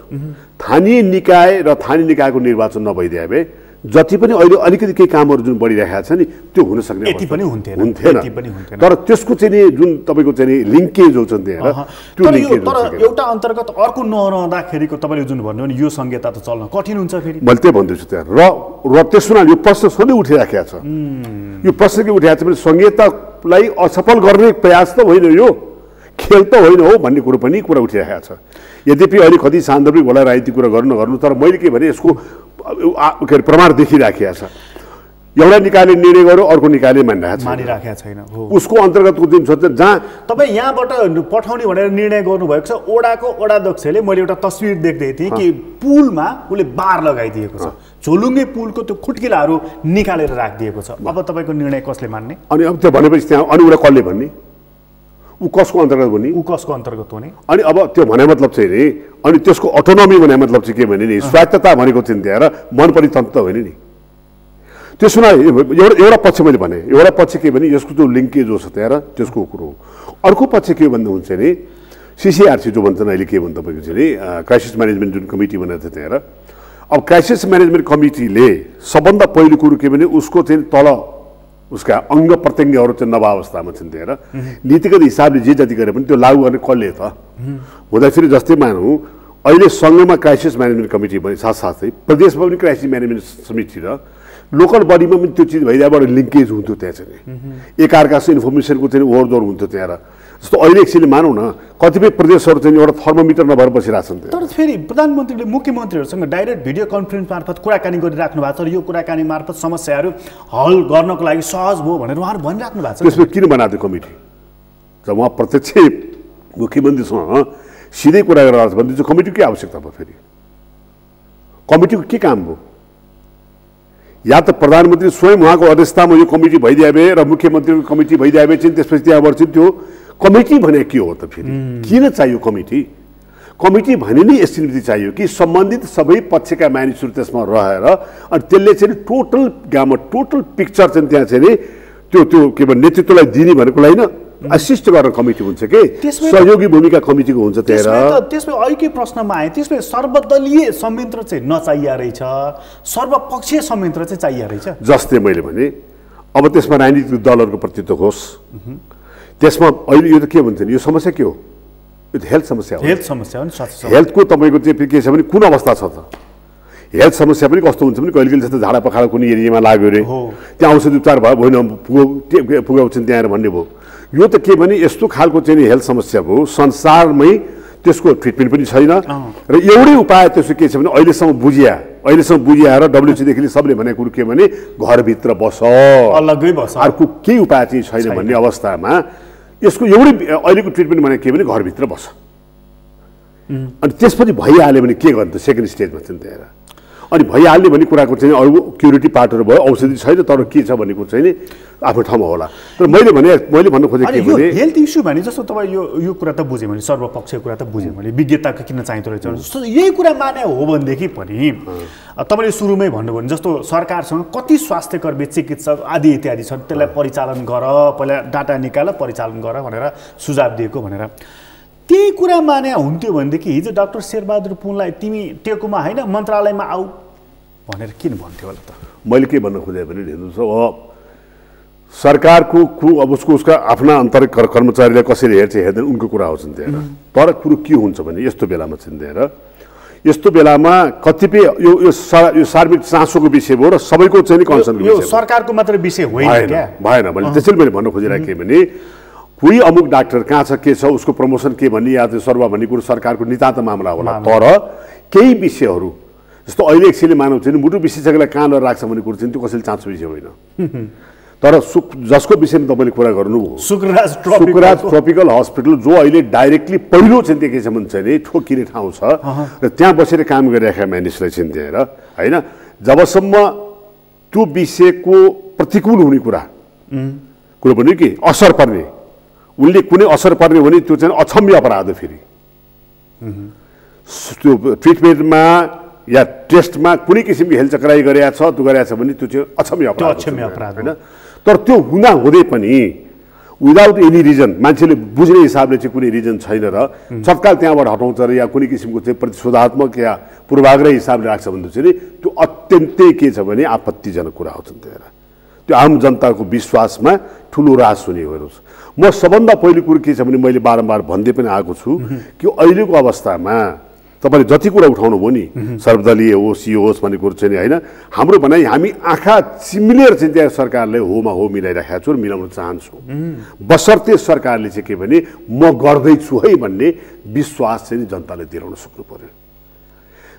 स्थानीय निकाय र स्थानीय निकायको निर्वाचन नभइदिए भए जति पनि अहिले अलिकति केही कामहरू जुन बढिरहेको छ नि त्यो हुन सक्ने यति पनि हुन्थेन। तर त्यसको चाहिँ नि जुन तपाईँको चाहिँ नि लिङ्केज हो त्यहाँ त्यो लिङ्केज तर एउटा अन्तर्गत अर्को नरहँदाखेरिको तपाईँले जुन भन्नुभयो नि यो संहिता त चल्न कठिन हुन्छ फेरि। मैले त्यही भन्दैछु त्यहाँ र त्यस हुनाले यो प्रश्न सधैँ उठिराखेको छ। यो प्रश्न के उठिरहेको छ भने संहितालाई असफल गर्ने प्रयास त होइन, यो खेल त होइन हो भन्ने कुरो पनि उठिरहेको छ। यद्यपि अहिले कति सान्दर्भिक होला राजनीतिक कुरा गर्नु, तर मैले के भने यसको के अरे प्रमाण देखिराखेको छ। एउटा निकायले निर्णय गर्यो, अर्को निकायले मानिराखेको छैन। उसको अन्तर्गतको जुन छ जहाँ तपाईँ यहाँबाट पठाउने भनेर निर्णय गर्नुभएको छ। ओडाको ओडाध्यक्षले मैले एउटा तस्विर देख्दै थिएँ कि पुलमा उसले बार लगाइदिएको छ, झोलुङ्गे पुलको त्यो खुट्किलाहरू निकालेर राखिदिएको छ। अब तपाईँको निर्णय कसले मान्ने? अनि अब त्यो भनेपछि त्यहाँ अनि उसलाई कसले भन्ने, ऊ कसको अन्तर्गत हुने, हुने? अनि अब त्यो भने मतलब चाहिँ नि, अनि त्यसको अटोनोमी भने मतलब चाहिँ के भने नि स्वायत्तता भनेको चाहिँ त्यहाँ र मन परितन्त्र होइन नि। त्यसो एउटा पक्ष मैले भने, एउटा पक्ष के भने यसको जो लिङ्केज हो त्यहाँ र त्यसको कुरो हो। अर्को पक्ष के भन्दा हुन्छ नि CCRC जो भन्छन् अहिले के भन्नु तपाईँको चाहिँ नि क्राइसिस म्यानेजमेन्ट जुन कमिटी बनाएको छ त्यहाँ र अब क्राइसिस म्यानेजमेन्ट कमिटीले सबभन्दा पहिलो कुरो के भने उसको चाहिँ तल उसका अङ्ग प्रत्यङ्गहरू चाहिँ नवावस्थामा छन् त्यहाँ र नीतिगत हिसाबले जे जति गरे पनि त्यो लागू गर्ने कसले त हुँदाखेरि जस्तै मानौँ अहिले सङ्घमा क्राइसिस म्यानेजमेन्ट कमिटी भने साथसाथै प्रदेशमा पनि क्राइसिस म्यानेजमेन्ट समिति र लोकल बडीमा पनि त्यो चिज भइदिएबाट लिङ्केज हुन्थ्यो त्यहाँ चाहिँ एकअर्काको इन्फर्मेसनको चाहिँ ओहोरदोहोर हुन्थ्यो त्यहाँ र जस्तो अहिले एकछिन मानौँ न कतिपय प्रदेशहरू चाहिँ एउटा थर्मोमिटर नभएर बसिरहेको छन्। तर फेरि प्रधानमन्त्रीले मुख्यमन्त्रीहरूसँग डाइरेक्ट भिडियो कन्फरेन्स मार्फत कुराकानी गरिराख्नु भएको छ र यो कुराकानी मार्फत समस्याहरू हल गर्नको लागि सहज भयो भनेर उहाँहरू भनिराख्नु भएको छ। त्यसमा किन बनाएको कमिटी? जब उहाँ प्रत्यक्ष मुख्यमन्त्रीसँग सिधै कुरा गरेर भने चाहिँ कमिटीको के आवश्यकता भयो? फेरि कमिटीको के काम भयो? या त प्रधानमन्त्री स्वयं उहाँको अध्यक्षतामा यो कमिटी भइदिए भए र मुख्यमन्त्रीको कमिटी भइदिए भए चाहिँ त्यसपछि त्यहाँबाट चाहिँ त्यो कमिटी भने के हो त? फेरि किन चाहियो कमिटी? कमिटी भने नै यस निम्ति चाहियो कि सम्बन्धित सबै पक्षका मानिसहरू त्यसमा रहेर अनि त्यसले चाहिँ टोटल गाउँमा टोटल पिक्चर चाहिँ त्यहाँ चाहिँ नि त्यो के भन्छ नेतृत्वलाई दिने भनेको होइन असिस्ट गरेर कमिटी हुन्छ कि सहयोगी भूमिका कमिटीको हुन्छ त्यहाँ। त्यसमा अहिले प्रश्नमा आए त्यसमा सर्वदलीय संयन्त्र चाहिँ नचाहिया रहेछ, सर्वपक्षीय संयन्त्र चाहिँ चाहिया रहेछ। जस्तै मैले भने अब त्यसमा राजनीतिक दलहरूको प्रतिनिधित्व होस्, त्यसमा अहिले यो त के भन्छ नि यो समस्या के हो? यो त हेल्थ समस्या हो। हेल्थको तपाईँको चाहिँ के छ भने कुन अवस्था छ त? हेल्थ समस्या पनि कस्तो हुन्छ भने कहिले कहिले जस्तो झाडा पखाडा कुनै एरियामा लाग्यो अरे त्यहाँ औषधि उपचार भयो होइन पुगाउँछ त्यहाँ आएर भन्ने भयो। यो त के भने यस्तो खालको चाहिँ हेल्थ समस्या भयो संसारमै त्यसको ट्रिटमेन्ट पनि छैन र एउटै उपाय त्यसो के छ भने अहिलेसम्म बुझिया र WHOदेखि सबले भनेको कुरो के भने घरभित्र बस, अलग्गै बस, अर्को केही उपाय चाहिँ छैन भन्ने अवस्थामा यसको एउटै अहिलेको ट्रिटमेन्ट भने के भने घरभित्र बस। अनि त्यसपछि भइहाल्यो भने के गर्नु त? सेकेन्ड स्टेजमा चाहिँ त्यहाँ अनि भइहाल्ने भन्ने कुराको चाहिँ अरू क्युरिटी पार्टहरू भयो, औषधि छैन तर के छ भन्ने कुरो चाहिँ नि आफ्नो ठाउँमा होला। तर मैले भन्नु खोजेँ के भने हेल्थ इस्यु भने जस्तो तपाईँ यो कुरा त बुझेँ मैले, सर्वपक्षीय कुरा त बुझेँ मैले, विज्ञताको किन चाहिँदो रहेछ जस्तो यही कुरा माने हो भनेदेखि पनि तपाईँले सुरुमै भन्नुभयो भने जस्तो सरकारसँग कति स्वास्थ्यकर्मी चिकित्सक आदि इत्यादि छन् त्यसलाई परिचालन गर, पहिला डाटा निकाल परिचालन गर भनेर सुझाव दिएको भनेर त्यही कुरा माने हुन्थ्यो भनेदेखि हिजो डाक्टर शेरबहादुर पुनलाई तिमी टेकुमा होइन मन्त्रालयमा आऊ भनेर किन भन्थ्यो होला त? मैले के भन्न खोजेँ भने हेर्नुहोस् अब सरकारको अब उसका आफ्ना आन्तरिक कर्मचारीलाई कसरी हेर्छ हेर्दैन उनको कुरा हो त्यहाँ। तर कुरो के हुन्छ भने यस्तो बेलामा चाहिँ त्यहाँ यस्तो बेलामा कतिपय यो सार्वजनिक चासोको विषय भयो र सबैको चाहिँ कन्सर्नको विषय, यो सरकारको मात्र विषय होइन भएन भने त्यसैले मैले भन्न खोजिरहेको के भने कोही अमुक डाक्टर कहाँ छ के छ उसको प्रमोसन के भन्ने या सर्वा भन्ने कुरो सरकारको नितान्त मामला होला। तर केही विषयहरू जस्तो अहिले एकछिनले मानव चाहिँ मुटु विशेषज्ञलाई कहाँ लगेर राख्छ भन्ने कुरो चाहिँ त्यो कसैले चाँचो विषय होइन। तर जसको विषयमा तपाईँले कुरा गर्नुभयो सुकराज ट्रपिकल हस्पिटल जो अहिले डाइरेक्टली पहिलो चाहिँ के छ भने चाहिँ ठोकिने ठाउँ छ र त्यहाँ बसेर काम गरिरहेका मानिसलाई चाहिँ त्यहाँ होइन जबसम्म त्यो विषयको प्रतिकूल हुने कुरा कुरो भन्यो कि असर पर्ने उनले कुनै असर पर्ने भने त्यो चाहिँ अक्षम्य अपराध हो फेरि त्यो ट्रिटमेन्टमा या टेस्टमा कुनै किसिमको हेलचक्राइ गरेको छ त्यो गरेको छ भने त्यो चाहिँ अक्षम्य अपराध होइन तर त्यो हुँदा हुँदै पनि विदाउट एनी रिजन मान्छेले बुझ्ने हिसाबले चाहिँ कुनै रिजन छैन र तत्काल त्यहाँबाट हटाउँछ र या कुनै किसिमको चाहिँ प्रतिशोधात्मक या पूर्वाग्रह हिसाबले राख्छ भने चाहिँ त्यो अत्यन्तै के छ भने आपत्तिजनक कुरा हो त्यहाँ त्यो आम जनताको विश्वासमा ठुलो ह्रास हुने हो म सबभन्दा पहिलो कुरो के छ भने मैले बारम्बार भन्दै पनि आएको छु कि अहिलेको अवस्थामा तपाईँले जति कुरा उठाउनु भयो नि सर्वदलीय होस् यो होस् भन्ने कुरो चाहिँ होइन हाम्रो भनाइ हामी आँखा चिम्लेर चाहिँ त्यहाँ सरकारले होमा हो मिलाइराखेको छु र मिलाउन चाहन्छु बशर्ते सरकारले चाहिँ के भने म गर्दैछु है भन्ने विश्वास चाहिँ जनताले दिलाउन सक्नु पर्यो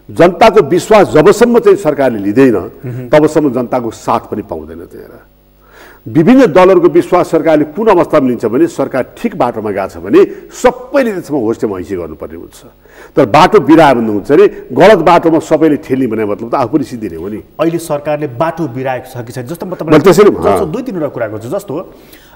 जनताको विश्वास जबसम्म चाहिँ सरकारले लिँदैन तबसम्म जनताको साथ पनि पाउँदैन त्यहाँ विभिन्न दलहरूको विश्वास सरकारले कुन अवस्थामा लिन्छ भने सरकार ठिक बाटोमा गएको छ भने सबैले त्यसमा होस्टेमा हैसी गर्नुपर्ने हुन्छ तर बाटो बिरायो भन्नु हुन्छ अरे गलत बाटोमा सबैले ठेल्ने भने मतलब त आफू पनि सिद्धिने हो नि अहिले सरकारले बाटो बिराएको छ कि छैन जस्तो म तपाईँलाई दुई तीनवटा कुरा गर्छु जस्तो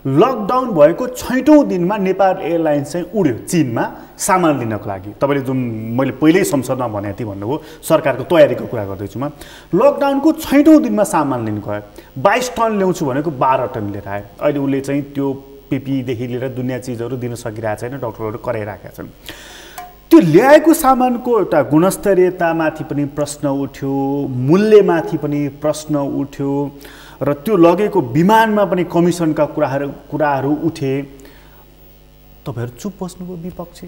लकडाउन भएको 6औं दिनमा नेपाल एयरलाइन्स चाहिँ उड्यो चीनमा सामान लिनको लागि तपाईँले जुन मैले पहिल्यै संसदमा भनेको थिएँ भन्नुभयो सरकारको तयारीको कुरा गर्दैछु म लकडाउनको 6औं दिनमा सामान लिनु गयो 22 टन ल्याउँछु भनेको 12 टन लिएर आयो अहिले उसले चाहिँ त्यो पिपीदेखि लिएर दुनियाँ चिजहरू दिन सकिरहेको छैन डक्टरहरू कराइराखेका छन् त्यो ल्याएको सामानको एउटा गुणस्तरीयतामाथि पनि प्रश्न उठ्यो मूल्यमाथि पनि प्रश्न उठ्यो र त्यो लगेको विमानमा पनि कमिसनका कुराहरू उठे तपाईहरु चुप बस्नुभयो विपक्षी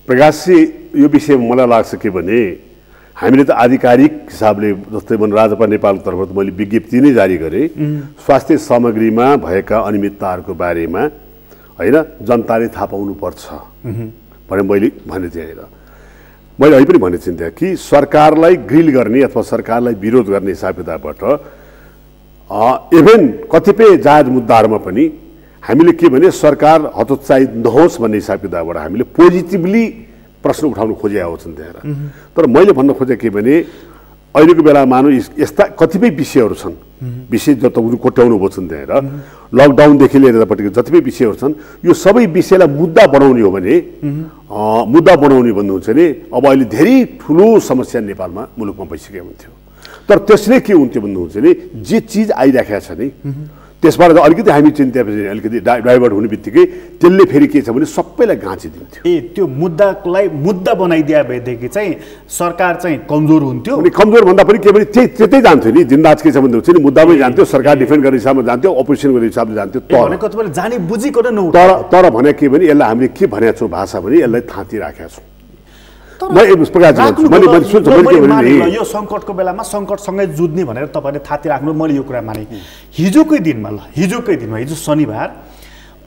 प्रकाशजी यो विषयमा मलाई लाग्छ के भने हामीले त आधिकारिक हिसाबले जस्तै मन राजपा नेपालको तर्फबाट मैले विज्ञप्ति नै जारी गरेँ स्वास्थ्य सामग्रीमा भएका अनियमितताहरूको बारेमा हैन जनताले थाहा पाउनु पर्छ भने मैले भने थिएँ हैन मैले अहिले पनि भने थिएँ कि सरकारलाई ग्रिल गर्ने अथवा सरकारलाई विरोध गर्ने हिसाब किताबबाट इभन कतिपय जायज मुद्दाहरूमा पनि हामीले के भने सरकार हतोत्साहित नहोस् भन्ने हिसाब किताबबाट हामीले पोजिटिभली प्रश्न उठाउन खोजेका होछन् त्यहाँ तर मैले भन्न खोजेको के भने अहिलेको बेला मानौ यस्ता कतिपय विषयहरू छन् विषय जति कोट्याउनु भएको छन् त्यहाँ लकडाउनदेखि लिएर यतापट्टिको जति पनि विषयहरू छन् यो सबै विषयलाई मुद्दा बनाउने हो भने मुद्दा बनाउने भन्नुहुन्छ भने अब अहिले धेरै ठुलो समस्या नेपालमा मुलुकमा भइसकेको हुन्थ्यो तर त्यसले के हुन्थ्यो भन्नुहुन्छ भने जे चिज आइराखेको छ नि त्यसबाट अलिकति हामी चिन्ता अलिकति डाइभर्ट हुने बित्तिकै त्यसले फेरि के छ भने सबैलाई गाँचिदिन्थ्यो त्यो मुद्दालाई मुद्दा बनाइदिया भएदेखि चाहिँ सरकार चाहिँ कमजोर हुन्थ्यो अनि कमजोर भन्दा पनि के भने त्यतै जान्थ्यो नि जिन्दाज के छ भन्नुहुन्छ नि मुद्दामै जान्थ्यो सरकार डिफेन्ड गर्ने हिसाबमा जान्थ्यो अपोजिसन गर्ने हिसाबले जान्थ्यो भनेको तपाईँले जानी बुझिकन न तर भने के भने यसलाई हामीले के भनेको छौँ भाषा भने यसलाई थाँती राखेका छौँ यो सङ्कटको बेलामा सङ्कटसँगै जुझ्ने भनेर तपाईँले थाती राख्नु मैले यो कुरा माने हिजोकै दिनमा हिजो शनिबार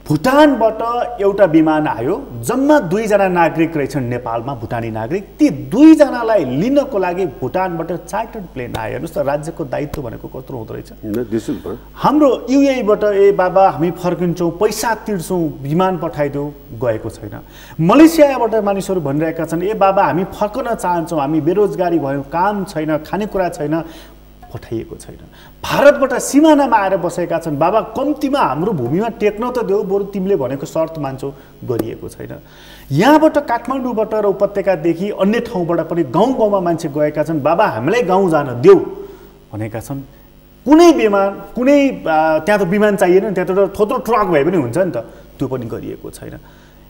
भुटानबाट एउटा विमान आयो जम्मा 2 जना नागरिक रहेछन् नेपालमा भुटानी नागरिक ती 2 जनालाई लिनको लागि भुटानबाट चार्टर्ड प्लेन आयो हेर्नुहोस् त राज्यको दायित्व भनेको कत्रो हुँदो रहेछ हाम्रो युएईबाट बाबा हामी फर्किन्छौँ पैसा तिर्छौँ विमान पठाइदेऊ गएको छैन मलेसियाबाट मानिसहरू भनिरहेका छन् बाबा हामी फर्कन चाहन्छौँ हामी बेरोजगारी भयौँ काम छैन खानेकुरा छैन पठाइएको छैन भारतबाट सिमानामा आएर बसेका छन् बाबा कम्तीमा हाम्रो भूमिमा टेक्न त देऊ बरु तिमीले भनेको शर्त मान्छौ गरिएको छैन यहाँबाट काठमाडौँबाट र उपत्यकादेखि अन्य ठाउँबाट पनि गाउँ गाउँमा मान्छे गएका छन् बाबा हामीलाई गाउँ जान देऊ भनेका छन् कुनै विमान कुनै त्यहाँ त विमान चाहिएन त्यहाँ त थोत्रो ट्रक भए पनि हुन्छ नि त त्यो पनि गरिएको छैन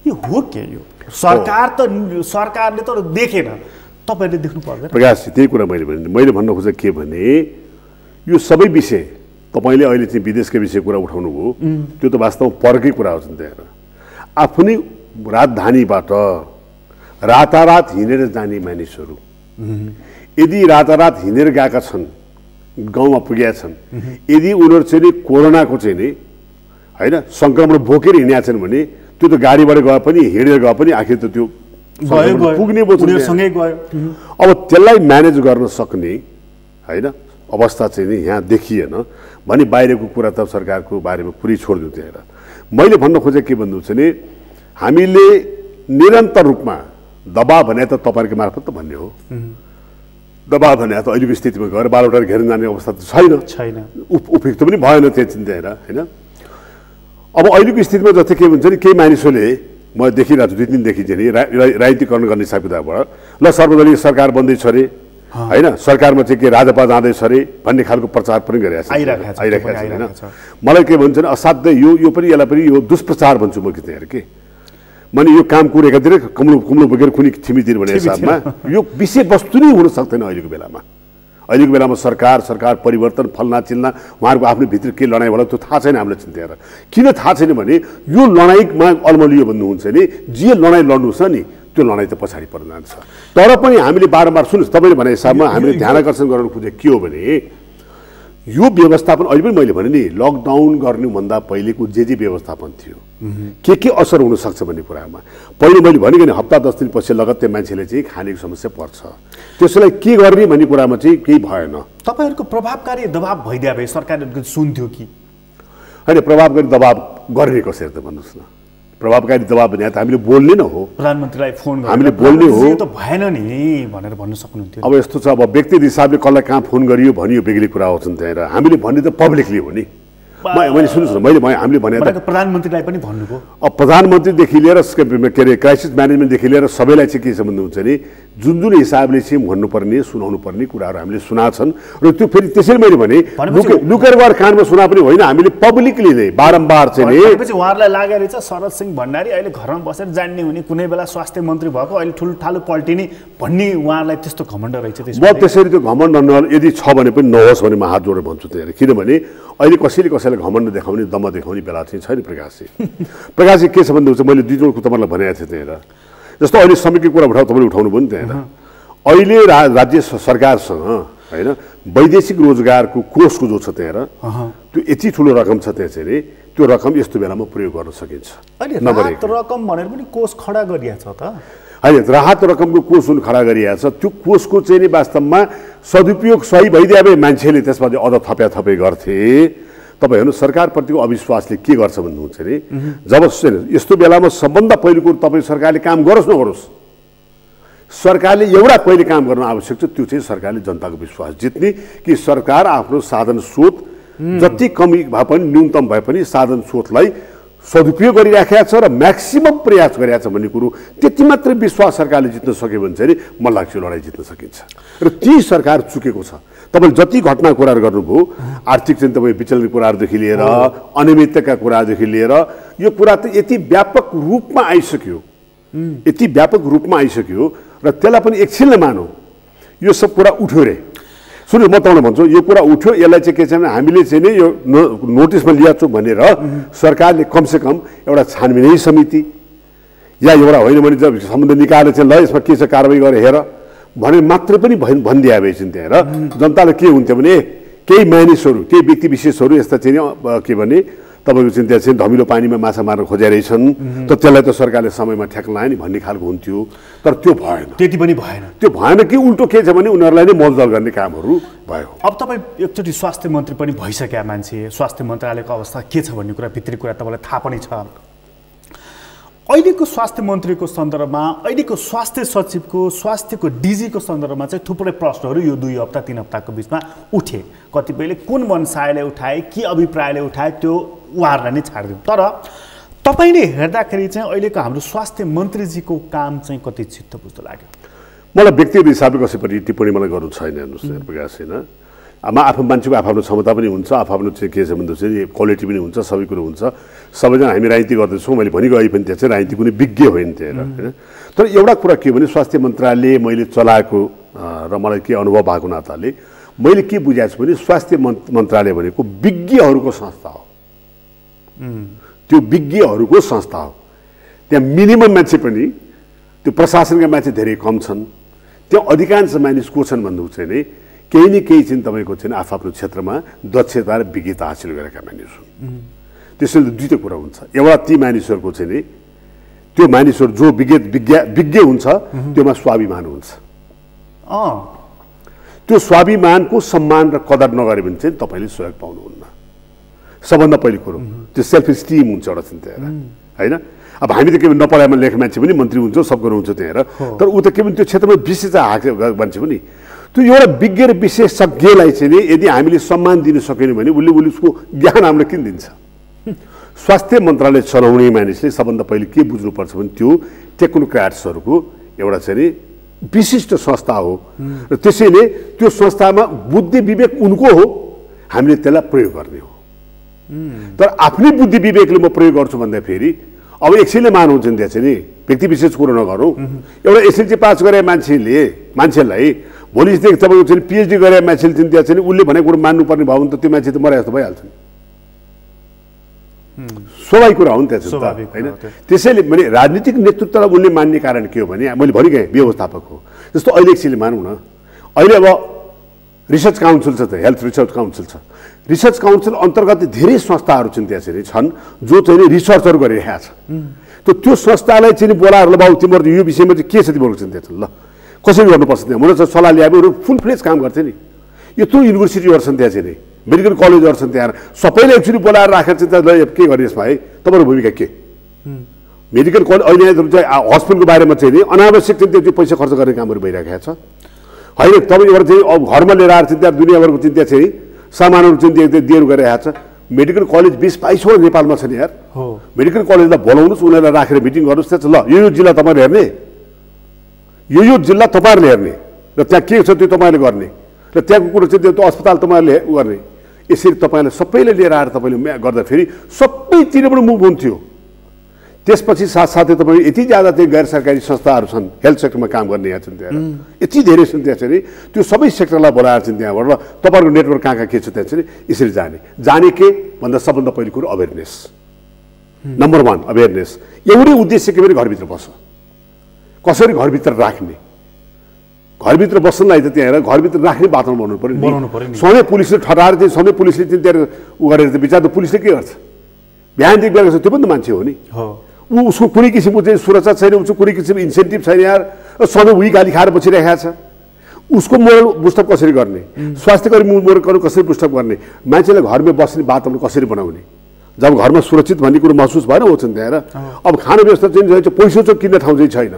यो हो के यो सरकारले त देखेन तपाईहरुले देख्नु पर्दैन प्रकाश त्यही कुरा मैले भन्न खोजेको के भने यो सबै विषय तपाईले अहिले चाहिँ विदेशका विषय कुरा उठाउनु भयो त्यो त वास्तवमा परकै कुरा हो त्यहाँ आफ्नै राजधानीबाट रातारात हिँडेर जाने मानिसहरू यदि रातारात हिँडेर गएका छन् गाउँमा पुगेका छन् यदि उनीहरू चाहिँ कोरोनाको चाहिँ नि हैन संक्रमण बोकेर हिँडेका छन् भने त्यो त गाडीबाट गए पनि हिँडेर गए पनि आखिर त त्यो पुग्ने सँगै गयो अब त्यसलाई म्यानेज गर्न सक्ने हैन अवस्था चाहिँ नि यहाँ देखिएन भने बाहिरको कुरा त सरकारको बारेमा पुरै छोडिदिउँ त्यहाँ मैले भन्न खोजेको के भन्नु छ भने हामीले निरन्तर रूपमा दबाब भने त तपाईँहरूको मार्फत त भन्ने हो दबाब भने त अहिलेको स्थितिमा गएर बालवटा घेर्न जाने अवस्था त छैन उपयुक्त पनि भएन त्यो चिन्ताएर होइन। अब अहिलेको स्थितिमा जस्तै के हुन्छ नि केही मानिसहरूले म देखिरहेको छु 2 दिनदेखि चाहिँ नि राजनीतिकरण गर्ने हिसाब किताबबाट ल सर्वदलीय सरकार बन्दैछ अरे होइन सरकारमा चाहिँ के राजपा जाँदैछ अरे भन्ने खालको प्रचार पनि गरिरहेको छ आइरहेको छ होइन। मलाई के भन्छ नि असाध्यै यो पनि यसलाई पनि यो दुष्प्रचार भन्छु म कि त्यहाँ के मैले यो काम कुरो एकातिर कुम्लो बोकेर कुनै थिमीतिर भन्ने हिसाबमा यो विषयवस्तु नै हुन सक्दैन अहिलेको बेलामा सरकार परिवर्तन फल्ना चिल्ना उहाँहरूको आफ्नो भित्र के लडाइँ होला त्यो थाहा छैन हामीलाई चिन्ताएर। किन थाहा छैन भने यो लडाइँमा अल्मलियो भन्नुहुन्छ नि जे लडाइँ लड्नुहोस् नि त्यो लडाइँ त पछाडि पर्न जान्छ। तर पनि हामीले बारम्बार सुन्नुहोस् तपाईँले भने हिसाबमा हामीले ध्यान आकर्षण गर्न खोजेको के हो भने यो व्यवस्थापन अहिले पनि मैले भने नि लकडाउन गर्नुभन्दा पहिलेको जे व्यवस्थापन थियो के असर हुनसक्छ भन्ने कुरामा पहिले मैले भनेको नि हप्ता 10 दिन पछि लगत्तै मान्छेले चाहिँ खानेको समस्या पर्छ त्यसलाई के गर्ने भन्ने कुरामा चाहिँ केही भएन। तपाईँहरूको प्रभावकारी दबाब भइदिए भए सरकारले सुन्थ्यो कि होइन प्रभावकारी दबाब गर्ने कसरी त भन्नुहोस् न। प्रभावकारी दबाब भने त हामीले बोल्ने न हो प्रधानमन्त्रीलाई फोन हामीले बोल्ने हो त भएन नि भनेर भन्न सक्नुहुन्थ्यो। अब यस्तो छ अब व्यक्तिगत हिसाबले कसलाई कहाँ फोन गरियो भनियो बेग्लै कुरा हो त्यहाँ हामीले भन्ने त पब्लिकली हो नि। मैले सुन्नुहोस् न हामीले भने प्रधानमन्त्रीलाई पनि भन्नुभयो। अब प्रधानमन्त्रीदेखि लिएर के अरे क्राइसिस म्यानेजमेन्टदेखि लिएर सबैलाई चाहिँ के सम्बन्ध हुन्छ नि जुन हिसाबले चाहिँ भन्नुपर्ने सुनाउनु पर्ने कुराहरू हामीले सुनाएको छन् र त्यो फेरि त्यसरी मैले भने लुकेरबार कानमा सुना पनि होइन हामीले पब्लिकली नै बारम्बार चाहिँ उहाँहरूलाई लागेको रहेछ शरद सिंह भण्डारी अहिले घरमा बसेर जान्ने हुने कुनै बेला स्वास्थ्य मन्त्री भएको अहिले ठुलो पल्टिने भन्ने उहाँहरूलाई त्यस्तो घमण्ड रहेछ। म त्यसरी त्यो घमण्ड यदि छ भने पनि नहोस् भने म हात जोडेर भन्छु त्यहाँ किनभने अहिले कसैले घमण्ड देखाउने दम्म देखाउने बेला चाहिँ छैन। प्रकाशजी के छ भन्नुहुन्छ मैले 2 जोडको तपाईँलाई भनेको थिएँ त्यहाँ जस्तो अहिले समयको कुरा तपाईँले उठाउनु भयो नि त्यहाँ अहिले राज्य सरकारसँग होइन वैदेशिक रोजगारको कोषको जो छ त्यहाँ त्यो यति ठुलो रकम छ त्यहाँ चाहिँ त्यो रकम यस्तो बेलामा प्रयोग गर्न सकिन्छ। रकम भनेर पनि कोष खडा गरिएको छ त होइन राहत रकमको कोष जुन खडा गरिएको छ त्यो कोषको चाहिँ नि वास्तवमा सदुपयोग सही भइदिए भए मान्छेले त्यसमा चाहिँ अझ थपे गर्थे। तपाईँ हेर्नु सरकारप्रतिको अविश्वासले के गर्छ भन्नुहुन्छ अरे जब यस्तो बेलामा सबभन्दा पहिलो कुरो तपाईँ सरकारले काम गरोस् नगरोस् सरकारले एउटा पहिले काम गर्न आवश्यक छ त्यो चाहिँ सरकारले जनताको विश्वास जित्ने कि सरकार आफ्नो साधन स्रोत जति कमी भए पनि न्यूनतम भए पनि साधन स्रोतलाई सदुपयोग गरिराखेको छ र म्याक्सिमम प्रयास गरेको छ भन्ने कुरो त्यति मात्रै विश्वास सरकारले जित्न सक्यो भने चाहिँ मलाई लाग्छ लडाइँ जित्न सकिन्छ र ती सरकार चुकेको छ। तपाईँले जति घटना कुराहरू गर्नुभयो आर्थिक चाहिँ तपाईँ विचलन कुराहरूदेखि लिएर अनियमितताका कुरादेखि लिएर यो कुरा त यति व्यापक रूपमा आइसक्यो र त्यसलाई पनि एकछिनले मानौँ यो सब कुरा उठ्यो रे सुन्नु म तपाईँलाई भन्छु यो कुरा उठ्यो यसलाई चाहिँ के छ भने हामीले चाहिँ नि यो नोटिसमा लिएको छौँ भनेर सरकारले कमसेकम एउटा छानबिनै समिति या एउटा होइन भने जब सम्बन्ध निकालेर चाहिँ ल यसमा के छ कारवाही गरेर हेर भने मात्रै पनि भनिदिए भए चाहिँ त्यहाँ र जनताले के हुन्थ्यो भने केही मानिसहरू केही व्यक्ति विशेषहरू यस्ता चाहिँ के भने तपाईँको चाहिँ त्यहाँ चाहिँ धमिलो पानीमा माछा मार्न खोजिरहेछन् त त्यसलाई त सरकारले समयमा ठ्याक्क लायो नि भन्ने खालको हुन्थ्यो तर त्यो भएन। त्यति पनि भएन। त्यो भएन कि उल्टो के छ भने उनीहरूलाई नै मलदल गर्ने कामहरू भयो। अब तपाईँ एकचोटि स्वास्थ्य मन्त्री पनि भइसक्या मान्छे स्वास्थ्य मन्त्रालयको अवस्था के छ भन्ने कुरा भित्री कुरा तपाईँलाई थाहा पनि छ। अहिलेको स्वास्थ्य मन्त्रीको सन्दर्भमा अहिलेको स्वास्थ्य सचिवको स्वास्थ्यको डिजीको सन्दर्भमा चाहिँ थुप्रै प्रश्नहरू यो 2 हप्ता 3 हप्ताको बिचमा उठे। कतिपयले कुन मनसायले उठाए के अभिप्रायले उठाए त्यो उहाँहरूलाई नै छाडिदिउँ। तर तपाईँले हेर्दाखेरि चाहिँ अहिलेको हाम्रो स्वास्थ्य मन्त्रीजीको काम चाहिँ कति चित्त बुझ्दो लाग्यो? मलाई व्यक्तिगत हिसाबले कसैपट्टि टिप्पणी मलाई गर्नु छैन हेर्नुहोस् प्रकाश होइन आफ्नो मान्छेको आफ्नो क्षमता पनि हुन्छ आफ्नो चाहिँ के छ भन्दाखेरि क्वालिटी पनि हुन्छ सबै कुरो हुन्छ। सबैजना हामी राजनीति गर्दैछौँ मैले भनिको अहिले पनि त्यहाँ चाहिँ राजनीति कुनै विज्ञ होइन त्यहाँ होइन। तर एउटा कुरा के भने स्वास्थ्य मन्त्रालय मैले चलाएको र मलाई के अनुभव भएको नाताले मैले के बुझाएको छु भने स्वास्थ्य मन्त्रालय भनेको विज्ञहरूको संस्था हो। त्यो विज्ञहरूको संस्था हो। त्यहाँ मिनिमम मान्छे पनि त्यो प्रशासनका मान्छे धेरै कम छन्। त्यहाँ अधिकांश मानिस को छन् भन्नुहुन्छ भने केही न केही चाहिँ तपाईँको चाहिँ आफ्नो क्षेत्रमा दक्षता र विज्ञता हासिल गरेका मानिस हुन्। त्यसैले दुईवटा कुरा हुन्छ एउटा ती मानिसहरूको चाहिँ नि त्यो मानिसहरू जो विज्ञ हुन्छ त्योमा स्वाभिमान हुन्छ। त्यो स्वाभिमानको सम्मान र कदर नगरे भने चाहिँ तपाईँले सहयोग पाउनुहुन्न। सबभन्दा पहिलो कुरो त्यो सेल्फ स्टिम हुन्छ एउटा चिन्ता होइन। अब हामी त के भने नपढाइमा लेख्ने मान्छे पनि मन्त्री हुन्छ सब कुरो हुन्छ त्यहाँ तर ऊ त के भने त्यो क्षेत्रमा विशेष मान्छे पनि त्यो एउटा विज्ञ र विशेषज्ञलाई चाहिँ नि यदि हामीले सम्मान दिन सकेनौँ भने उसले उसको ज्ञान हामीलाई किन दिन्छ? स्वास्थ्य मन्त्रालय चलाउने मानिसले सबभन्दा पहिले के बुझ्नुपर्छ भने त्यो टेक्नोक्राट्सहरूको एउटा चाहिँ नि विशिष्ट संस्था हो र त्यसैले त्यो संस्थामा बुद्धि विवेक उनको हो, हामीले त्यसलाई प्रयोग गर्ने हो। तर आफ्नै बुद्धि विवेकले म प्रयोग गर्छु भन्दा फेरि अब एकछिनले मानुहुन्छ नि त्यहाँ चाहिँ नि व्यक्ति विशेष कुरो नगरौँ। एउटा एसएलसी पास गरे मान्छेलाई भोलिदेखि तपाईँको चाहिँ पिएचडी गरे मान्छेले चाहिँ त्यहाँ चाहिँ उसले भनेको कुरो मान्नुपर्ने भयो भने त त्यो मान्छे त मरे जस्तो भइहाल्छ नि। स्वाभाविक कुरा हो नि त्यहाँ होइन। त्यसैले मैले राजनीतिक नेतृत्वलाई उनले मान्ने कारण के हो भने मैले भनिगएँ व्यवस्थापक हो। जस्तो अहिले एकछिनले मानौँ न, अहिले अब रिसर्च काउन्सिल छ, त हेल्थ रिसर्च काउन्सिल छ। रिसर्च काउन्सिल अन्तर्गत धेरै संस्थाहरू चाहिँ त्यहाँ चाहिँ छन् जो चाहिँ रिसर्चहरू गरिरहेका छ। त्यो संस्थालाई चाहिँ बोलाएर ल बाबु तिम्रो यो विषयमा चाहिँ के छ तिम्रो चाहिँ त्यहाँ ल कसरी गर्नुपर्छ त्यहाँ मलाई चाहिँ सल्लाह ल्याएर फुल फ्लेज काम गर्थे नि। यत्रो युनिभर्सिटीहरू छन् त्यहाँ चाहिँ मेडिकल कलेजहरू छन् त्यहाँ, सबैले एक्चुअली बोलाएर राखेर चाहिँ ल के गर्ने यसमा है तपाईँको भूमिका के? मेडिकल कलेज अहिले चाहिँ हस्पिटलको बारेमा चाहिँ नि अनावश्यक चाहिँ त्यो पैसा खर्च गर्ने कामहरू भइरहेको छ होइन। तपाईँ एउटा चाहिँ अब घरमा लिएर आएर चाहिँ त्यहाँ दुनियाँभरको चाहिँ त्यहाँ चाहिँ सामानहरू चाहिँ दिएर गइरहेको छ। मेडिकल कलेज 20-22 नेपालमा छ नि यार। मेडिकल कलेजलाई बोलाउनुहोस्, उनीहरूलाई राखेर मिटिङ गर्नुहोस्, त्यहाँ ल यो जिल्ला तपाईँले हेर्ने, यो जिल्ला तपाईँहरूले हेर्ने र त्यहाँ के छ त्यो तपाईँले गर्ने र त्यहाँको कुरो चाहिँ त्यो अस्पताल तपाईँहरूले गर्ने। यसरी तपाईँलाई सबैले लिएर आएर तपाईँले गर्दाखेरि सबैतिरबाट मुभ हुन्थ्यो। त्यसपछि साथसाथै तपाईँ यति ज्यादा चाहिँ गैर सरकारी संस्थाहरू छन् हेल्थ सेक्टरमा काम गर्ने यहाँ छन् त्यहाँ, यति धेरै छन् त्यहाँ चाहिँ त्यो सबै सेक्टरलाई बोलाएर चाहिँ त्यहाँबाट ल तपाईँहरूको नेटवर्क कहाँ के छ त्यहाँ चाहिँ यसरी जाने के भन्दा सबभन्दा पहिलो कुरो अवेरनेस। Number 1 awareness. एउटै उद्देश्य के भने घरभित्र बस्छ, कसरी घरभित्र राख्ने, घरभित्र बस्नलाई त त्यहाँ हेर घरभित्र राख्ने वातावरण बनाउनु पर्यो। सधैँ पुलिसले ठटाएर चाहिँ सधैँ पुलिसले चाहिँ त्यहाँ उ गरेर त विचार त पुलिसले के गर्छ? बिहानदेखि बेलुका त्यो पनि त मान्छे हो नि। उसको कुनै किसिमको चाहिँ सुरक्षा छैन, उसको कुनै किसिमको इन्सेन्टिभ छैन यार, सधैँ उही गाली खाएर बसिरहेको छ। उसको मोरल बुस्टअप कसरी गर्ने, स्वास्थ्यकर्मी मोरल कसरी बुस्टअप गर्ने, मान्छेलाई घरमा बस्ने वातावरण कसरी बनाउने, जब घरमा सुरक्षित भन्ने कुरो महसुस भएर हो नि त्यहाँ। अब खाने व्यवस्था चाहिँ पैसा चाहिँ किन्ने ठाउँ चाहिँ छैन,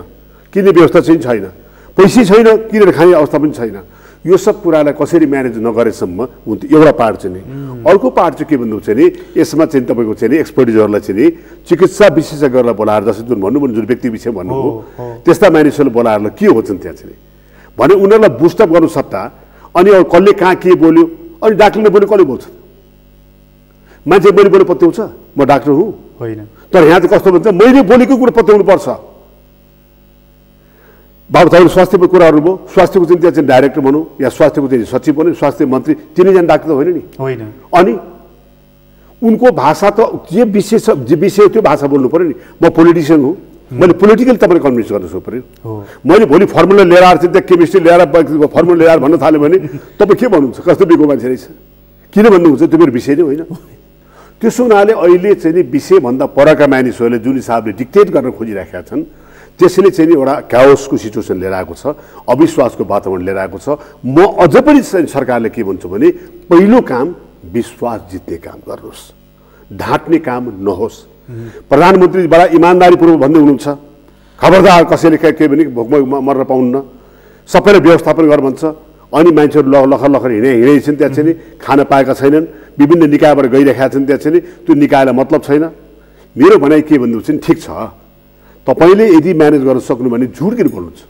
किन्ने व्यवस्था चाहिँ छैन, पैसै छैन, किनेर खाने अवस्था पनि छैन। यो सब कुरालाई कसरी म्यानेज नगरेसम्म हुन्थ्यो एउटा पार्ट चाहिँ नि। अर्को पार्ट चाहिँ के भन्नु चाहिँ नि यसमा चाहिँ तपाईँको चाहिँ नि एक्सपर्टिजहरूलाई चाहिँ नि चिकित्सा विशेषज्ञहरूलाई बोलाएर जस्तै जुन भन्नुभयो जुन व्यक्ति विषय भन्नुभयो त्यस्ता मानिसहरूले बोलाएर के होन्छन् त्यहाँ चाहिँ भने उनीहरूलाई बुस्टअप गर्नु सट्टा अनि अब कसले कहाँ के बोल्यो अनि डाक्टरले बोल्यो कसले बोल्छ? मान्छे मैले बोल्नु पत्याउँछ? म डाक्टर हुँ होइन। तर यहाँ चाहिँ कस्तो भन्छ मैले बोलेको कुरो पत्याउनु पर्छ। बाबु तपाईँले स्वास्थ्यको कुराहरू भयो, स्वास्थ्यको चाहिँ त्यहाँ चाहिँ डाइरेक्टर भनौँ या स्वास्थ्यको चाहिँ सचिव भनौँ, स्वास्थ्य मन्त्री तिनैजना डाक्टर त होइन नि होइन। अनि उनको भाषा त जे विषय त्यो भाषा बोल्नु पऱ्यो नि। म पोलिटिसियन हुँ, मैले पोलिटिकल तपाईँले कन्भिन्स गर्नु पऱ्यो। मैले भोलि फर्मुला लिएर आएर चाहिँ त्यहाँ केमिस्ट्री लिएर फर्मुला लिएर भन्न थाल्यो भने तपाईँ के भन्नुहुन्छ? कस्तो बिको मान्छे रहेछ किन भन्नुहुन्छ? त्यो मेरो विषय नै होइन। त्यसो हुनाले अहिले चाहिँ नि विषयभन्दा परका मानिसहरूले जुन हिसाबले डिक्टेट गर्न खोजिरहेका छन् त्यसैले चाहिँ नि एउटा क्याओसको सिचुएसन लिएर आएको छ, अविश्वासको वातावरण लिएर आएको छ। म अझ पनि सरकारले के भन्छु भने पहिलो काम विश्वास जित्ने काम गर्नुहोस्, ढाँट्ने काम नहोस्। प्रधानमन्त्री बडा इमान्दारीपूर्वक भन्दै हुनुहुन्छ खबरदार कसैले के भने भोकमा मर्न पाउन्न, सबैले व्यवस्थापन गर भन्छ। अनि मान्छेहरू लखर हिँडेछन् त्यहाँ चाहिँ नि खान पाएका छैनन्, विभिन्न निकायबाट गइरहेका छन् त्यहाँ चाहिँ नि त्यो निकायलाई मतलब छैन। मेरो भनाइ के भन्नुहुन्छ नि ठिक छ तपाईँले यदि म्यानेज गर्न सक्नु भने झुट किन बोल्नुहुन्छ?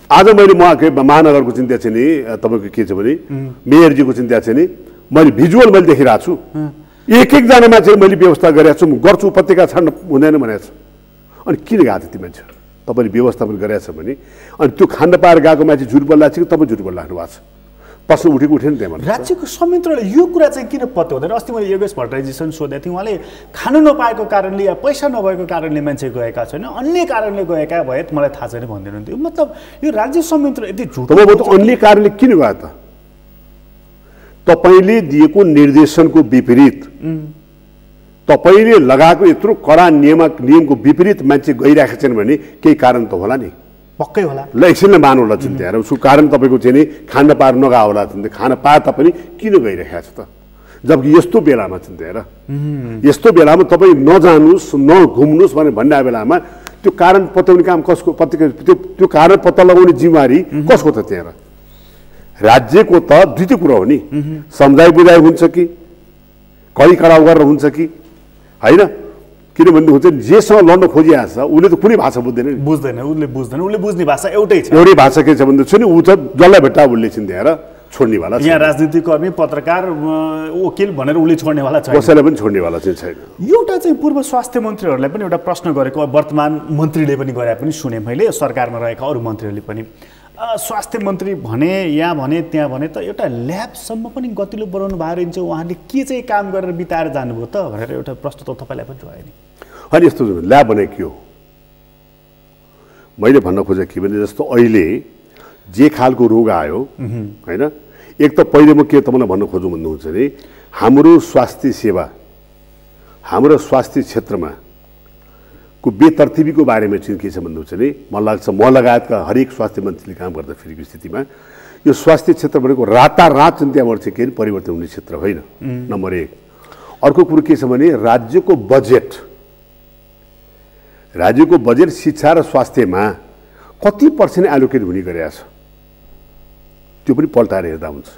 आज मैले महानगरको चिन्ता चाहिँ नि तपाईँको के छ भने मेयरजीको चिन्ता चाहिँ नि मैले भिजुअल मैले देखिरहेको छु, एकजना मान्छे मैले व्यवस्था गरिरहेको छु, गर्छु उपत्यका छाड्न हुँदैन भनेको छु। अनि किन गएको थियो ती मान्छे? तपाईँले व्यवस्थापन गरिरहेछ भने अनि त्यो खान्न पाएर गएको मान्छे झुट बोलिरहेको छ कि तपाईँ झुट बोलिराख्नु भएको छ? प्रश्न उठेको उठेन त्यहाँ राज्यको संयन्त्रले यो कुरा चाहिँ किन पत्तो हुँदैन? अस्ति मैले योगेश भट्टराईजीसँग सोधेको थिएँ, उहाँले खानु नपाएको कारणले या पैसा नभएको कारणले मान्छे गएका छैन, अन्य कारणले गएका भए मलाई थाहा छैन भनिदिनुहुन्थ्यो। मतलब यो राज्य संयन्त्र यति झुट अन्य कारणले किन गयो त? तपाईँले दिएको निर्देशनको विपरीत, तपाईँले लगाएको यत्रो कडा नियमको विपरीत मान्छे गइरहेको छैन भने केही कारण त होला नि, पक्कै होला। ल एकछिनले मानु होला चिन्ता हेर उसको कारण तपाईँको चाहिँ नि खान पाएर नगा होला चिन्ता, खान पाए तापनि किन गइरहेको छ त? जबकि यस्तो बेलामा चिन्ता हेर यस्तो बेलामा तपाईँ नजानुहोस् नघुम्नुहोस् भनेर भन्ने बेलामा त्यो कारण पत्याउने काम कसको? त्यो कारण पत्ता लगाउने जिम्मेवारी कसको त? त्यहाँ राज्यको त दुईटै कुरा हो नि, सम्झाइ बुझाइ हुन्छ कि कहीँ कराउ गरेर हुन्छ कि होइन। किनभने हुन्छ नि जेसँग लड्न खोजिरहेको छ उसले त कुनै भाषा बुझ्दैन, उसले बुझ्ने भाषा एउटै छ। एउटै भाषा के छ भन्दा नि ऊ त जसलाई भेट्टा उसले चिन्ताएर छोड्नेवाला यहाँ राजनीतिकर्मी पत्रकार वकिल भनेर उसले छोड्नेवाला छैन, कसैलाई पनि छोड्नेवाला चाहिँ छैन। एउटा चाहिँ पूर्व स्वास्थ्य मन्त्रीहरूलाई पनि एउटा प्रश्न गरेको वर्तमान मन्त्रीले पनि गरे पनि सुने मैले, सरकारमा रहेका अरू मन्त्रीहरूले पनि स्वास्थ्य मन्त्री भने यहाँ भने त्यहाँ भने त एउटा ल्याबसम्म पनि गतिलो बनाउनु भएको रहन्छ, उहाँले के चाहिँ काम गरेर बिताएर जानुभयो त भनेर एउटा प्रश्न त तपाईँलाई पनि भयो नि। होइन यस्तो ल्याब भने के हो मैले भन्न खोजेँ के भने जस्तो अहिले जे खालको रोग आयो होइन, एक त पहिले म के तपाईँलाई भन्न खोजौँ भन्नुहुन्छ भने हाम्रो स्वास्थ्य सेवा हाम्रो स्वास्थ्य क्षेत्रमा को बेतरतिबीको बारेमा चाहिँ के छ भन्नुहुन्छ भने मलाई लाग्छ म लगायतका हरेक स्वास्थ्य मन्त्रीले काम गर्दाखेरिको स्थितिमा यो स्वास्थ्य क्षेत्र भनेको रातारात चाहिँ त्यहाँबाट चाहिँ के परिवर्तन हुने क्षेत्र होइन, नम्बर 1। अर्को कुरो के छ भने राज्यको बजेट शिक्षा र स्वास्थ्यमा कति % एलोकेट हुने गरेको छ त्यो पनि पल्टाएर हेर्दा हुन्छ।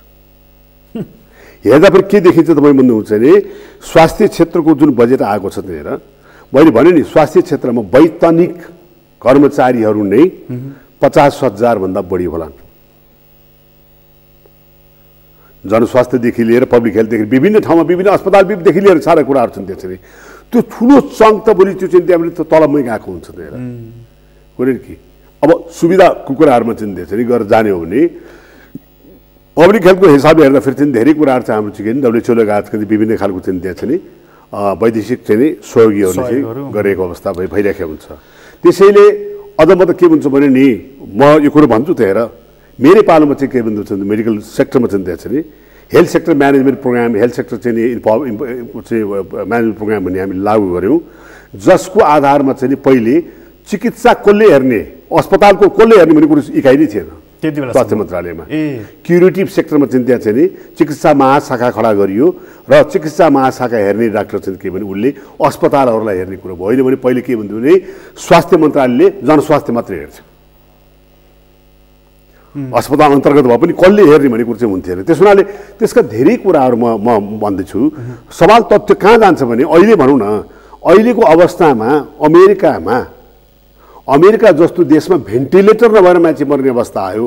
हेर्दा पनि के देखिन्छ तपाईँ भन्नुहुन्छ भने स्वास्थ्य क्षेत्रको जुन बजेट आएको छ त्यहाँनिर मैले भने नि स्वास्थ्य क्षेत्रमा वैतनिक कर्मचारीहरू नै 50,000 भन्दा बढी होलान्। जनस्वास्थ्यदेखि लिएर पब्लिक हेल्थदेखि विभिन्न ठाउँमा विभिन्न अस्पतालदेखि लिएर सारा कुराहरू छन् त्यसरी। त्यो ठुलो चङ्क त बढी त्यो चाहिँ त्यहाँबाट त तलमै गएको हुन्छ त्यहाँ कुरै कि अब सुविधाको कुराहरूमा चाहिँ त्यसरी गरेर जाने हो भने पब्लिक हेल्थको हिसाबले हेर्दाखेरि चाहिँ धेरै कुराहरू चाहिँ हाम्रो चाहिँ WHO लगायतका विभिन्न खालको चाहिँ त्यहाँ छ नि वैदेशिक चाहिँ नि सहयोगीहरूले चाहिँ गरेको अवस्था भइरहेको हुन्छ। त्यसैले अझ म त के भन्छ भने नि म यो कुरो भन्छु त हेर मेरै पालोमा चाहिँ के भन्छ मेडिकल सेक्टरमा चाहिँ त्यहाँ छ नि health sector management programme health sector चाहिँ नि म्यानेजमेन्ट प्रोग्राम भन्ने हामीले लागू गऱ्यौँ, जसको आधारमा चाहिँ नि पहिले चिकित्सा कसले हेर्ने अस्पतालको कसले हेर्ने भन्ने कुरो इकाइ नै थिएन स्वास्थ्य मन्त्रालयमा। क्युरेटिभ सेक्टरमा चाहिँ त्यहाँ चाहिँ नि चिकित्सा महाशाखा खडा गरियो र चिकित्सा महाशाखा हेर्ने डाक्टर चाहिँ के भने उसले अस्पतालहरूलाई हेर्ने कुरो भयो। होइन भने पहिले के भन्थ्यो भने स्वास्थ्य मन्त्रालयले जनस्वास्थ्य मात्रै हेर्थ्यो, अस्पताल अन्तर्गत भए पनि कसले हेर्ने भन्ने कुरो चाहिँ हुन्थेन। त्यस हुनाले त्यसका धेरै कुराहरू म भन्दैछु। सवाल तथ्य कहाँ जान्छ भने अहिले भनौँ न अहिलेको अवस्थामा अमेरिका जस्तो देशमा भेन्टिलेटर नभएर मान्छे मर्ने अवस्था आयो,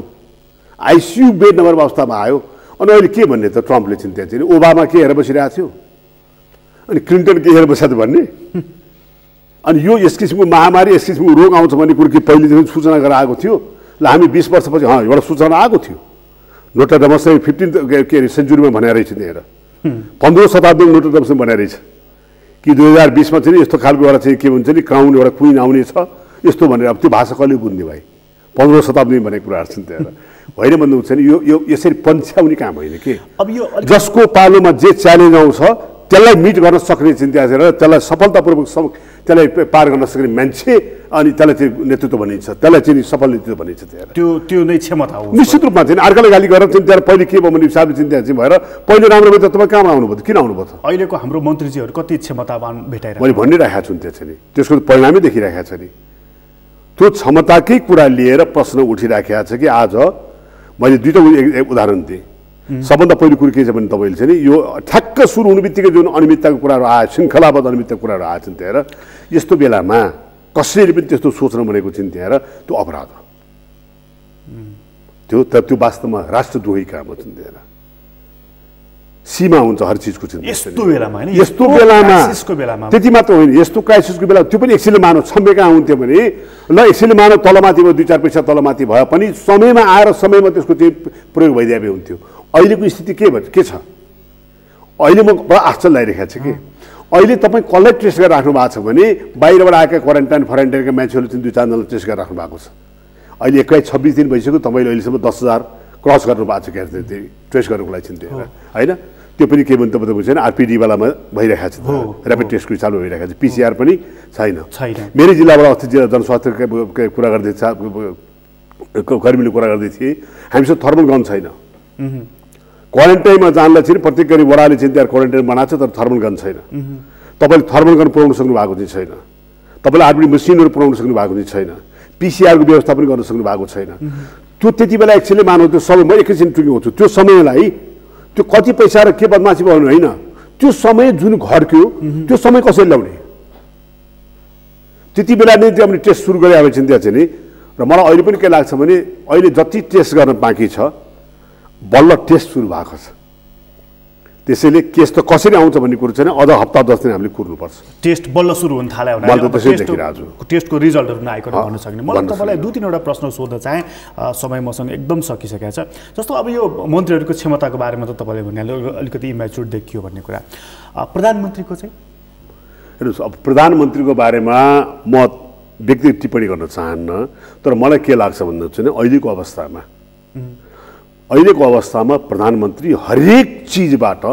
आइसियु बेड नभएर अवस्थामा आयो। अनि अहिले के भन्ने त ट्रम्पले चाहिँ त्यहाँ चाहिँ ओबामा के हेरेर बसिरहेको थियो अनि क्लिन्टन के हेरेर बसेको थियो भन्ने। अनि यो यस किसिमको महामारी यस किसिमको रोग आउँछ भन्ने कुरो के पहिलेदेखि सूचना गरेर आएको थियो ल हामी 20 वर्षपछि एउटा सूचना आएको थियो। नोट्राडामस 15 के अरे सेन्चुरीमा भनेर रहेछ त्यहाँ 15औं शताब्दीमा नोट्राडामस भनेर रहेछ कि 2020मा चाहिँ यस्तो खालको एउटा चाहिँ के भन्छ नि क्राउन एउटा क्विन आउने छ यस्तो भनेर। अब त्यो भाषा कसले बुझ्ने भाइ 15औं शताब्दीमा भनेको कुराहरू छन् त्यहाँ होइन भन्नुहुन्छ नि यो यसरी पन्छ्याउने काम होइन कि अब यो जसको पालोमा जे च्यालेन्ज आउँछ त्यसलाई मिट गर्न सक्ने चिन्ता र त्यसलाई सफलतापूर्वक त्यसलाई पार गर्न सक्ने मान्छे अनि त्यसलाई चाहिँ नेतृत्व भनिन्छ, त्यसलाई चाहिँ सफल नेतृत्व भनिन्छ। त्यहाँ त्यो नै क्षमता हो निश्चित रूपमा चाहिँ अर्कालाई गाली गरेर चाहिँ त्यहाँ पहिले के भयो भने हिसाबले चिन्ता चाहिँ भएर पहिले राम्रो भयो त तपाईँ कहाँबाट आउनुभयो किन आउनुभयो त? अहिलेको हाम्रो मन्त्रीजीहरू कति क्षमतावान भेटाइरहेको मैले भनिरहेको छु त्यहाँ चाहिँ त्यसको परिणामै देखिरहेको छ नि। त्यो क्षमताकै कुरा लिएर प्रश्न उठिराखेको छ कि आज मैले दुईवटा उदाहरण दिएँ। सबभन्दा पहिलो कुरो के छ भने तपाईँले चाहिँ नि यो ठ्याक्क सुरु हुनु बित्तिकै जुन अनियमितताको कुराहरू आयो श्रृङ्खलाबद्ध अनियमितताको कुराहरू आएछन् त्यहाँ यस्तो बेलामा कसैले पनि त्यस्तो सोच्न भनेको चाहिँ त्यहाँ त्यो अपराध हो। त्यो वास्तवमा राष्ट्रद्रोही काम हो त्यहाँ सीमा हुन्छ हर चिजको चिन्ता यस्तो बेलामा त्यति मात्र होइन यस्तो क्राइसिसको बेला त्यो पनि एकछिनले मानव छम्मेका हुन्थ्यो भने ल एकछिनले मानव तलमाथि भयो 2-4 पैसा तलमाथि भए पनि समयमा आएर समयमा त्यसको चाहिँ प्रयोग भइदिए हुन्थ्यो। अहिलेको स्थिति के छ अहिले म बडा आश्चर्य लागिरहेको छ कि अहिले तपाईँ कसलाई टेस्ट गरेर राख्नु भएको छ भने बाहिरबाट आएका क्वारेन्टाइनका मान्छेहरू चाहिँ 2-4 जना टेस्ट गरेर राख्नु भएको छ। अहिले 21-26 दिन भइसक्यो तपाईँले अहिलेसम्म 10,000 क्रस गर्नु भएको छ क्या टेस्ट गर्नुको लागि चिन्ता होइन। त्यो पनि के भन्नु तपाईँको छैन आरपिडीवालामा भइरहेको छ ऱ्यापिड टेस्टको हिसाबले भइरहेको छ, पिसिआर पनि छैन। मेरै जिल्लाबाट अस्ति जिल्ला जनस्वास्थ्यका कुरा गर्दै कर्मीले कुरा गर्दै थिए हामीसँग थर्मल गन छैन। क्वारेन्टाइनमा जानलाई चाहिँ प्रत्येक गरी वडाले चाहिँ त्यहाँ क्वारेन्टाइन बनाएको छ तर थर्मल गन छैन। तपाईँले थर्मल गन पुऱ्याउन सक्नु भएको चाहिँ छैन, तपाईँले आरपिडी मसिनहरू पुऱ्याउन सक्नु भएको चाहिँ छैन, पिसिआरको व्यवस्था पनि गर्न सक्नु भएको छैन। त्यो त्यति बेला एक्चुअली मानव त्यो समय म एकैछिन टुङ्ग्याउँछु त्यो समयलाई त्यो कति पैसा र के बदमासी भन्नु होइन त्यो समय जुन घर्क्यो त्यो समय कसरी ल्याउने त्यति बेला नै त्यो हामीले टेस्ट सुरु गरे एकछिन त्यहाँ चाहिँ नि र मलाई अहिले पनि के लाग्छ भने अहिले जति टेस्ट गर्न बाँकी छ बल्ल टेस्ट सुरु भएको छ त्यसैले केस त कसरी आउँछ भन्ने कुरो छैन अझ हप्ता 10 दिन हामीले कुर्नुपर्छ टेस्ट बल्ल सुरु हुन थाल्यो भने टेस्टको रिजल्टहरू नआएको भन्न सक्ने मलाई तपाईँलाई 2-3वटा प्रश्न सोध्न चाहे समय मसँग एकदम सकिसकेको छ जस्तो अब यो मन्त्रीहरूको क्षमताको बारेमा त तपाईँले भन्नाले अलिकति इम्याच्योर देखियो भन्ने कुरा प्रधानमन्त्रीको चाहिँ हेर्नुहोस् अब प्रधानमन्त्रीको बारेमा म व्यक्तिगत टिप्पणी गर्न चाहन्न तर मलाई के लाग्छ भन्दा चाहिँ अहिलेको अवस्थामा प्रधानमन्त्री हरेक चिजबाट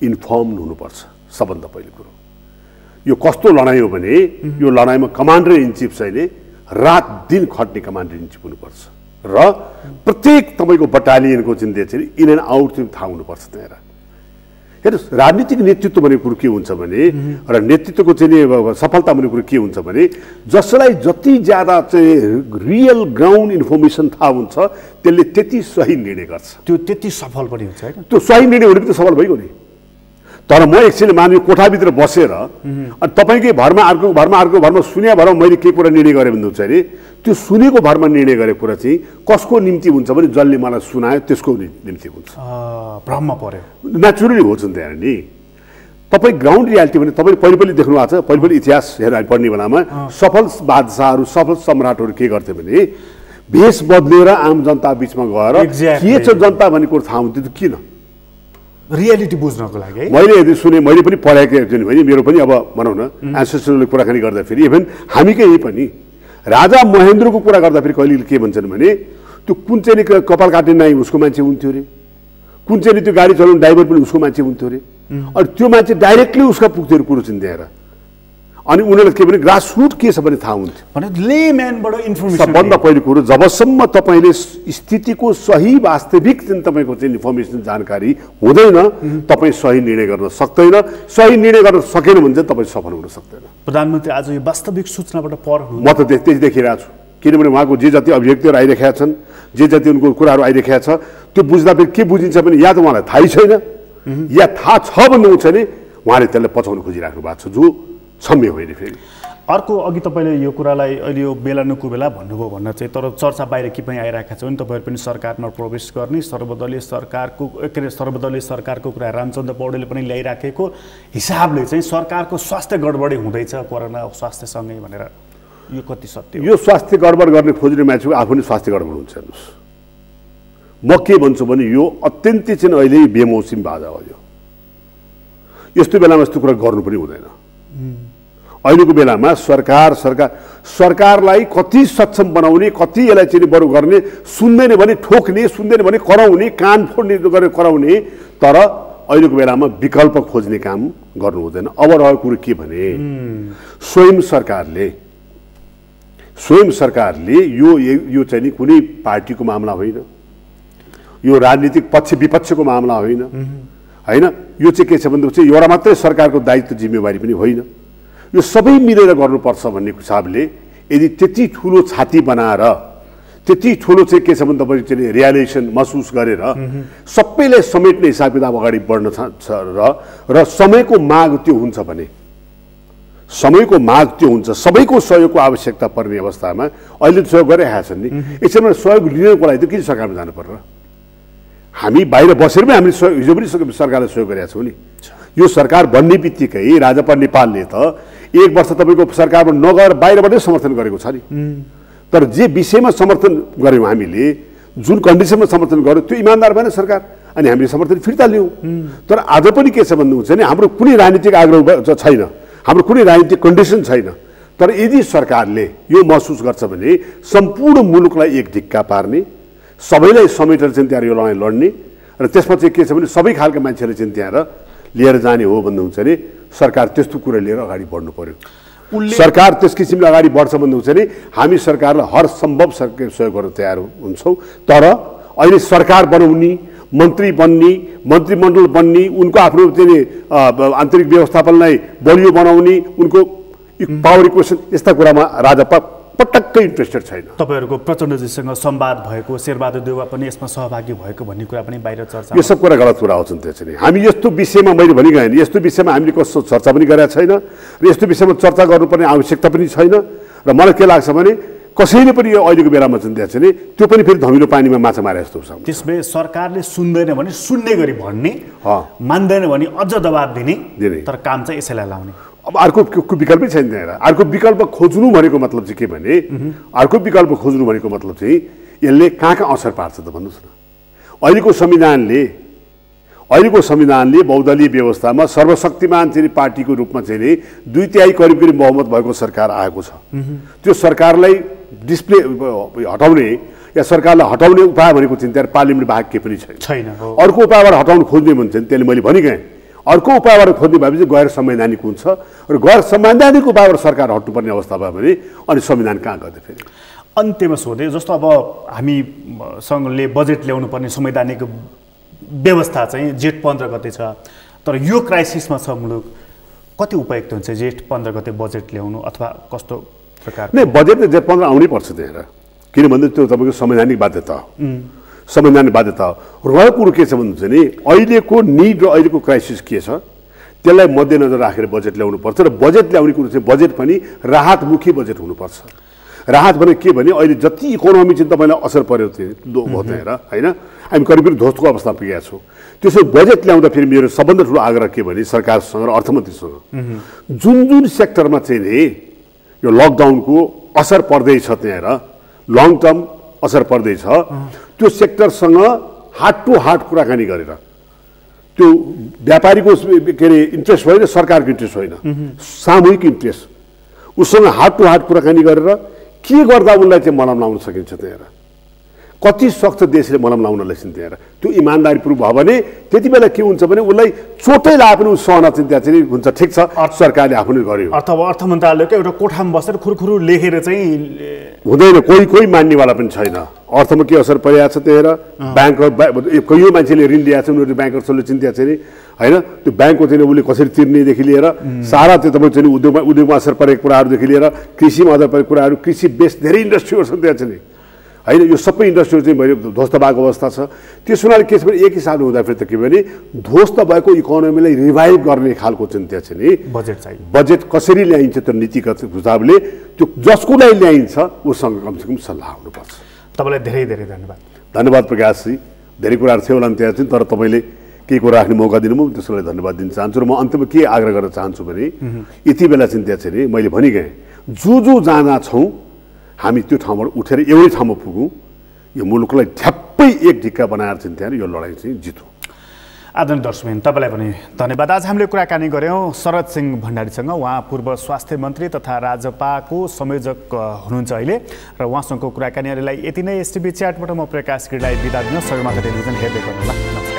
इन्फर्म हुनुपर्छ सबभन्दा पहिलो कुरो यो कस्तो लडाइँ हो भने यो लडाइँमा कमान्डर इन चिफ चाहिँ रात दिन खट्ने कमान्डर इन चिफ हुनुपर्छ र प्रत्येक तपाईँको बटालियनको चिन्ता चाहिँ इन एन्ड आउट चाहिँ थाहा हुनुपर्छ त्यहाँ हेर्नुहोस् राजनीतिक नेतृत्व भनेको कुरो के हुन्छ भने र नेतृत्वको चाहिँ सफलता भनेको कुरो के हुन्छ भने जसलाई जति ज्यादा चाहिँ रियल ग्राउन्ड इन्फर्मेसन थाहा हुन्छ त्यसले त्यति सही निर्णय गर्छ त्यो त्यति सफल पनि हुन्छ हैन त्यो सही निर्णय हुने पनि सफल भइगयो नि तर म एकछिन मानियो कोठाभित्र बसेर अनि तपाईँकै भरमा अर्को भरमा सुन्या भरमा मैले के कुरा निर्णय गरेँ भन्नु चाहिँ नि त्यो सुनेको भरमा निर्णय गरेको कुरा चाहिँ कसको निम्ति हुन्छ भने जसले मलाई सुनायो त्यसको निम्ति हुन्छ भ्रममा पर्यो नेचुरली हुन्छ नि त्यहाँ नि तपाईँ ग्राउन्ड रियालिटी भने तपाईँले पहिले देख्नु भएको छ पहिले इतिहास हेरेर पढ्ने बेलामा सफल बादशाहहरू सफल सम्राटहरू के गर्थे भने भेष बदलेर आम जनता बिचमा गएर के छ जनता भन्ने कुरो थाहा हुन्थ्यो त किन रियालिटी बुझ्नको लागि मैले यदि सुने मैले पनि पढाएको भने मेरो पनि अब भनौँ न एन्सेस्टरले कुराकानी गर्दाखेरि इभन हामीकै यही पनि राजा महेन्द्रको कुरा गर्दाखेरि कहिले के भन्छन् भने त्यो कुन चाहिँ कपाल काट्ने नाइ उसको मान्छे हुन्थ्यो अरे कुन चाहिँ त्यो गाडी चलाउने ड्राइभर पनि उसको मान्छे हुन्थ्यो अरे अनि त्यो मान्छे डाइरेक्टली उसका पुग्थ्यो कुरो चिन्ताएर अनि उनीहरूलाई के भने ग्रासरुट के छ भने थाहा हुन्थ्यो भने लेम्यानबाट इन्फर्मेसन सबभन्दा पहिलो कुरो जबसम्म तपाईँले स्थितिको सही वास्तविक तपाईँको चाहिँ इन्फर्मेसन जानकारी हुँदैन तपाईँ सही निर्णय गर्न सक्दैन सही निर्णय गर्न सकेन भने चाहिँ तपाईँ सफल हुन सक्दैन प्रधानमन्त्री आज यो वास्तविक सूचनाबाट पर म त त्यही देखिरहेको छु किनभने उहाँको जे जति अभिव्यक्तिहरू आइरहेका छन् जे जति उनको कुराहरू आइरहेका छ त्यो बुझ्दा फेरि के बुझिन्छ भने या त उहाँलाई थाहै छैन या थाहा छ भन्नुहुन्छ भने उहाँले त्यसलाई पचाउन खोजिराख्नु भएको छ जो क्षम्य होइन फेरि अर्को अघि तपाईँले यो कुरालाई अहिले यो बेला नकुबेला भन्नुभयो भन्न चाहिँ तर चर्चा बाहिर के पनि आइरहेको छ भने तपाईँहरू पनि सरकारमा प्रवेश गर्ने सर्वदलीय सरकारको कुरा रामचन्द्र पौडेलले पनि ल्याइराखेको हिसाबले चाहिँ सरकारको स्वास्थ्य गडबडी हुँदैछ कोरोना स्वास्थ्यसँगै भनेर यो कति सत्य यो स्वास्थ्य गडबड गर्ने खोज्ने मान्छेको आफू नै स्वास्थ्य गडबड हुन्छ हेर्नुहोस् म के भन्छु भने यो अत्यन्तै चाहिँ अहिले बेमौसम बाजा हो यो यस्तो बेलामा यस्तो कुरा गर्नु पनि हुँदैन अहिलेको बेलामा सरकारलाई कति सक्षम बनाउने कति यसलाई चाहिँ बरु गर्ने सुन्दैन भने ठोक्ने सुन्दैन भने कराउने कान फोड्ने गरेर कराउने तर अहिलेको बेलामा विकल्प खोज्ने काम गर्नु हुँदैन अब रहेको कुरो के भने स्वयं सरकारले यो चाहिँ नि कुनै पार्टीको मामला होइन यो राजनीतिक पक्ष विपक्षको मामला होइन हैन यो चाहिँ के छ भन्दा चाहिँ एउटा मात्रै सरकारको दायित्व जिम्मेवारी पनि होइन यो सबै मिलेर गर्नुपर्छ भन्ने हिसाबले यदि त्यति ठुलो छाती बनाएर त्यति ठुलो चाहिँ के छ भने तपाईँ चाहिँ रियलाइजेसन महसुस गरेर सबैलाई समेट्ने हिसाब किताब अगाडि बढ्न छ र समयको माग त्यो हुन्छ भने सबैको सहयोगको आवश्यकता पर्ने अवस्थामा अहिले सहयोग गरिरहेका छन् नि यसरी सहयोग लिनको लागि त किन सरकारमा जानु पर्छ हामी बाहिर बसेर पनि हामीले हिजो पनि सरकारले सहयोग गरेका छौँ नि यो सरकार बन्ने बित्तिकै राजपा नेपालले त 1 वर्ष तपाईँको सरकारमा नगएर बाहिरबाटै समर्थन गरेको छ नि तर जे विषयमा समर्थन गऱ्यौँ हामीले जुन कन्डिसनमा समर्थन गर्यो त्यो इमान्दार भएन सरकार अनि हामीले समर्थन फिर्ता लियौँ तर आज पनि के छ भन्नुहुन्छ भने हाम्रो कुनै राजनीतिक आग्रह छैन हाम्रो कुनै राजनीतिक कन्डिसन छैन तर यदि सरकारले यो महसुस गर्छ भने सम्पूर्ण मुलुकलाई एक ढिक्का पार्ने सबैलाई समेटेर चाहिँ त्यहाँ यो लडाइँ लड्ने र त्यसमा चाहिँ के छ भने सबै खालका मान्छेहरूले चाहिँ त्यहाँ लिएर जाने हो भन्नुहुन्छ भने सरकार त्यस्तो कुरा लिएर अगाडि बढ्नु पर्यो सरकार त्यस किसिमले अगाडि बढ्छ भन्नुहुन्छ भने हामी सरकारलाई हर सम्भव सहयोग गर्न तयार हुन्छौँ तर अहिले सरकार बनाउने मन्त्री बन्ने मन्त्रीमण्डल बन्ने उनको आफ्नो चाहिँ आन्तरिक व्यवस्थापनलाई बलियो बनाउने उनको पावर इक्वेसन यस्ता कुरामा राजपा पटक्कै इन्ट्रेस्टेड छैन। तपाईँहरूको प्रचण्डजीसँग संवाद भएको, शेरबहादुर देउवा पनि यसमा सहभागी भएको भन्ने कुरा पनि बाहिर चर्चा, यो सब कुरा गलत कुरा आउँछन्। त्यो चाहिँ हामी यस्तो विषयमा मैले भनिगएँ नि, यस्तो विषयमा हामीले कस्तो चर्चा पनि गरेका छैन र यस्तो विषयमा चर्चा गर्नुपर्ने आवश्यकता पनि छैन। र मलाई के लाग्छ भने कसैले पनि यो अहिलेको बेलामा चाहिँ त्यहाँ चाहिँ त्यो पनि फेरि धमिलो पानीमा माछा मारे जस्तो हुन्छ। त्यसमा सरकारले सुन्दैन भने सुन्ने गरी भन्ने, मान्दैन भने अझ दबाब दिने, तर काम चाहिँ यसैलाई लाउने। अब अर्को विकल्पै छैन त्यहाँ। अर्को विकल्प खोज्नु भनेको मतलब चाहिँ के भने, अर्को विकल्प खोज्नु भनेको मतलब चाहिँ यसले कहाँ कहाँ असर पार्छ त भन्नुहोस् न। अहिलेको संविधानले बहुदलीय व्यवस्थामा सर्वशक्तिमान चाहिँ पार्टीको रूपमा चाहिँ नि 2/3 करिब बहुमत भएको सरकार आएको छ। त्यो सरकारलाई डिस्प्ले हटाउने या सरकारलाई हटाउने उपाय भनेको चाहिँ त्यहाँ पार्लियामेन्ट बाहेक केही पनि छैन। अर्को उपायबाट हटाउनु खोज्ने भन्छ त्यसले मैले भनिगएँ। अर्को उपायबाट खोज्ने भएपछि गैर संवैधानिक हुन्छ र गैर संवैधानिक उपायबाट सरकार हट्नुपर्ने अवस्था भयो भने अनि संविधान कहाँ गर्ने फेरि। अन्त्यमा सोधे जस्तो अब हामीसँगले बजेट ल्याउनु पर्ने संवैधानिक व्यवस्था चाहिँ जेठ 15 गते छ, तर यो क्राइसिसमा छ मुलुक, कति उपयुक्त हुन्छ जेठ 15 गते बजेट ल्याउनु अथवा कस्तो प्रकार? नै बजेट जेठ 15 आउनै पर्छ त्यहाँ, किनभने त्यो तपाईँको संवैधानिक बाध्यता हो। संवैधानिक बाध्यता हो। रहेको कुरो के छ भन्नु चाहिँ नि अहिलेको निड र अहिलेको क्राइसिस के छ त्यसलाई मध्यनजर राखेर बजेट ल्याउनु पर्छ र बजेट ल्याउने कुरो चाहिँ बजेट पनि राहतमुखी बजेट हुनुपर्छ। राहत भने के भने अहिले जति इकोनोमी चाहिँ तपाईँलाई असर पर्यो भयो त्यहाँ होइन, हामी करिब ध्वस्तको अवस्था पुगेका छौँ। त्यसो बजेट ल्याउँदा फेरि मेरो सबभन्दा ठुलो आग्रह के भने सरकारसँग र अर्थमन्त्रीसँग जुन जुन सेक्टरमा चाहिँ नि यो लकडाउनको असर पर्दैछ त्यहाँ लङ टर्म असर पर्दैछ त्यो सेक्टरसँग हार्ट टु हार्ट कुराकानी गरेर त्यो व्यापारीको के अरे इन्ट्रेस्ट होइन, सरकारको इन्ट्रेस्ट होइन, सामूहिक इन्ट्रेस्ट, उसँग हार्ट टु हार्ट कुराकानी गरेर के गर्दा उनलाई चाहिँ मलम लाउन सकिन्छ त्यहाँ, कति सख्त देशले मलम लाउन लैछन् त्यहाँ, त्यो इमान्दारीपूर्वक भयो भने त्यति बेला के हुन्छ भने उसलाई चोटै लाए पनि सहन चाहिँ त्यहाँ चाहिँ हुन्छ। ठिक छ, सरकारले आफूले गर्यो। अथवा अर्थ मन्त्रालयको एउटा कोठामा बसेर खुरखुरु लेखेर चाहिँ हुँदैन, कोही मान्नेवाला पनि छैन। अर्थमा के असर परिरहेको छ त्यहाँ, ब्याङ्कर कयौँ मान्छेले ऋण लिएको छ, उनीहरू ब्याङ्कर्सहरूले चाहिँ त्यहाँ चाहिँ होइन त्यो ब्याङ्कको चाहिँ उसले कसरी तिर्नेदेखि लिएर सारा त्यो तपाईँ चाहिँ उद्योगमा असर परेको कुराहरूदेखि लिएर कृषिमा असर परेको कुराहरू, कृषि बेस धेरै इन्डस्ट्रीहरू छन् त्यहाँ चाहिँ होइन, यो सबै इन्डस्ट्रीहरू चाहिँ मैले ध्वस्त भएको अवस्था छ। त्यस हुनाले के छ भने एक हिसाबले हुँदाखेरि त के भने ध्वस्त भएको इकोनोमीलाई रिभाइभ गर्ने खालको चाहिँ त्यहाँ चाहिँ नि बजेट चाहियो। बजेट कसरी ल्याइन्छ त्यो नीतिगत हिसाबले त्यो जसको लागि ल्याइन्छ उसँग कमसेकम सल्लाह हुनुपर्छ। तपाईँलाई धेरै धेरै धन्यवाद। धन्यवाद प्रकाशजी, धेरै कुराहरू थियो होला त्यहाँ चाहिँ, तर तपाईँले केही कुरा राख्ने मौका दिनुभयो, त्यसको लागि धन्यवाद दिन चाहन्छु। र म अन्त्यमा के आग्रह गर्न चाहन्छु भने यति बेला चाहिँ त्यहाँ चाहिँ मैले भनिगएँ जो जाँदा छौँ हामी त्यो ठाउँबाट उठेर एउटै ठाउँमा पुगौँ, यो मुलुकलाई ठ्याप्पै एक ढिक्का बनाएर चाहिँ त्यहाँ यो लडाइँ चाहिँ जितौँ। आदरणीय दर्शकबिन, तपाईँलाई पनि धन्यवाद। आज हामीले कुराकानी गऱ्यौँ शरद सिंह भण्डारीसँग। उहाँ पूर्व स्वास्थ्य मन्त्री तथा राजपाको संयोजक हुनुहुन्छ अहिले, र उहाँसँगको कुराकानीहरूलाई यति नै। एसटिभी च्याटबाट म प्रकाश गिरीलाई बिदा दिन। सगरमाथा टेलिभिजन हेर्दै गर्नुहोला। नमस्कार।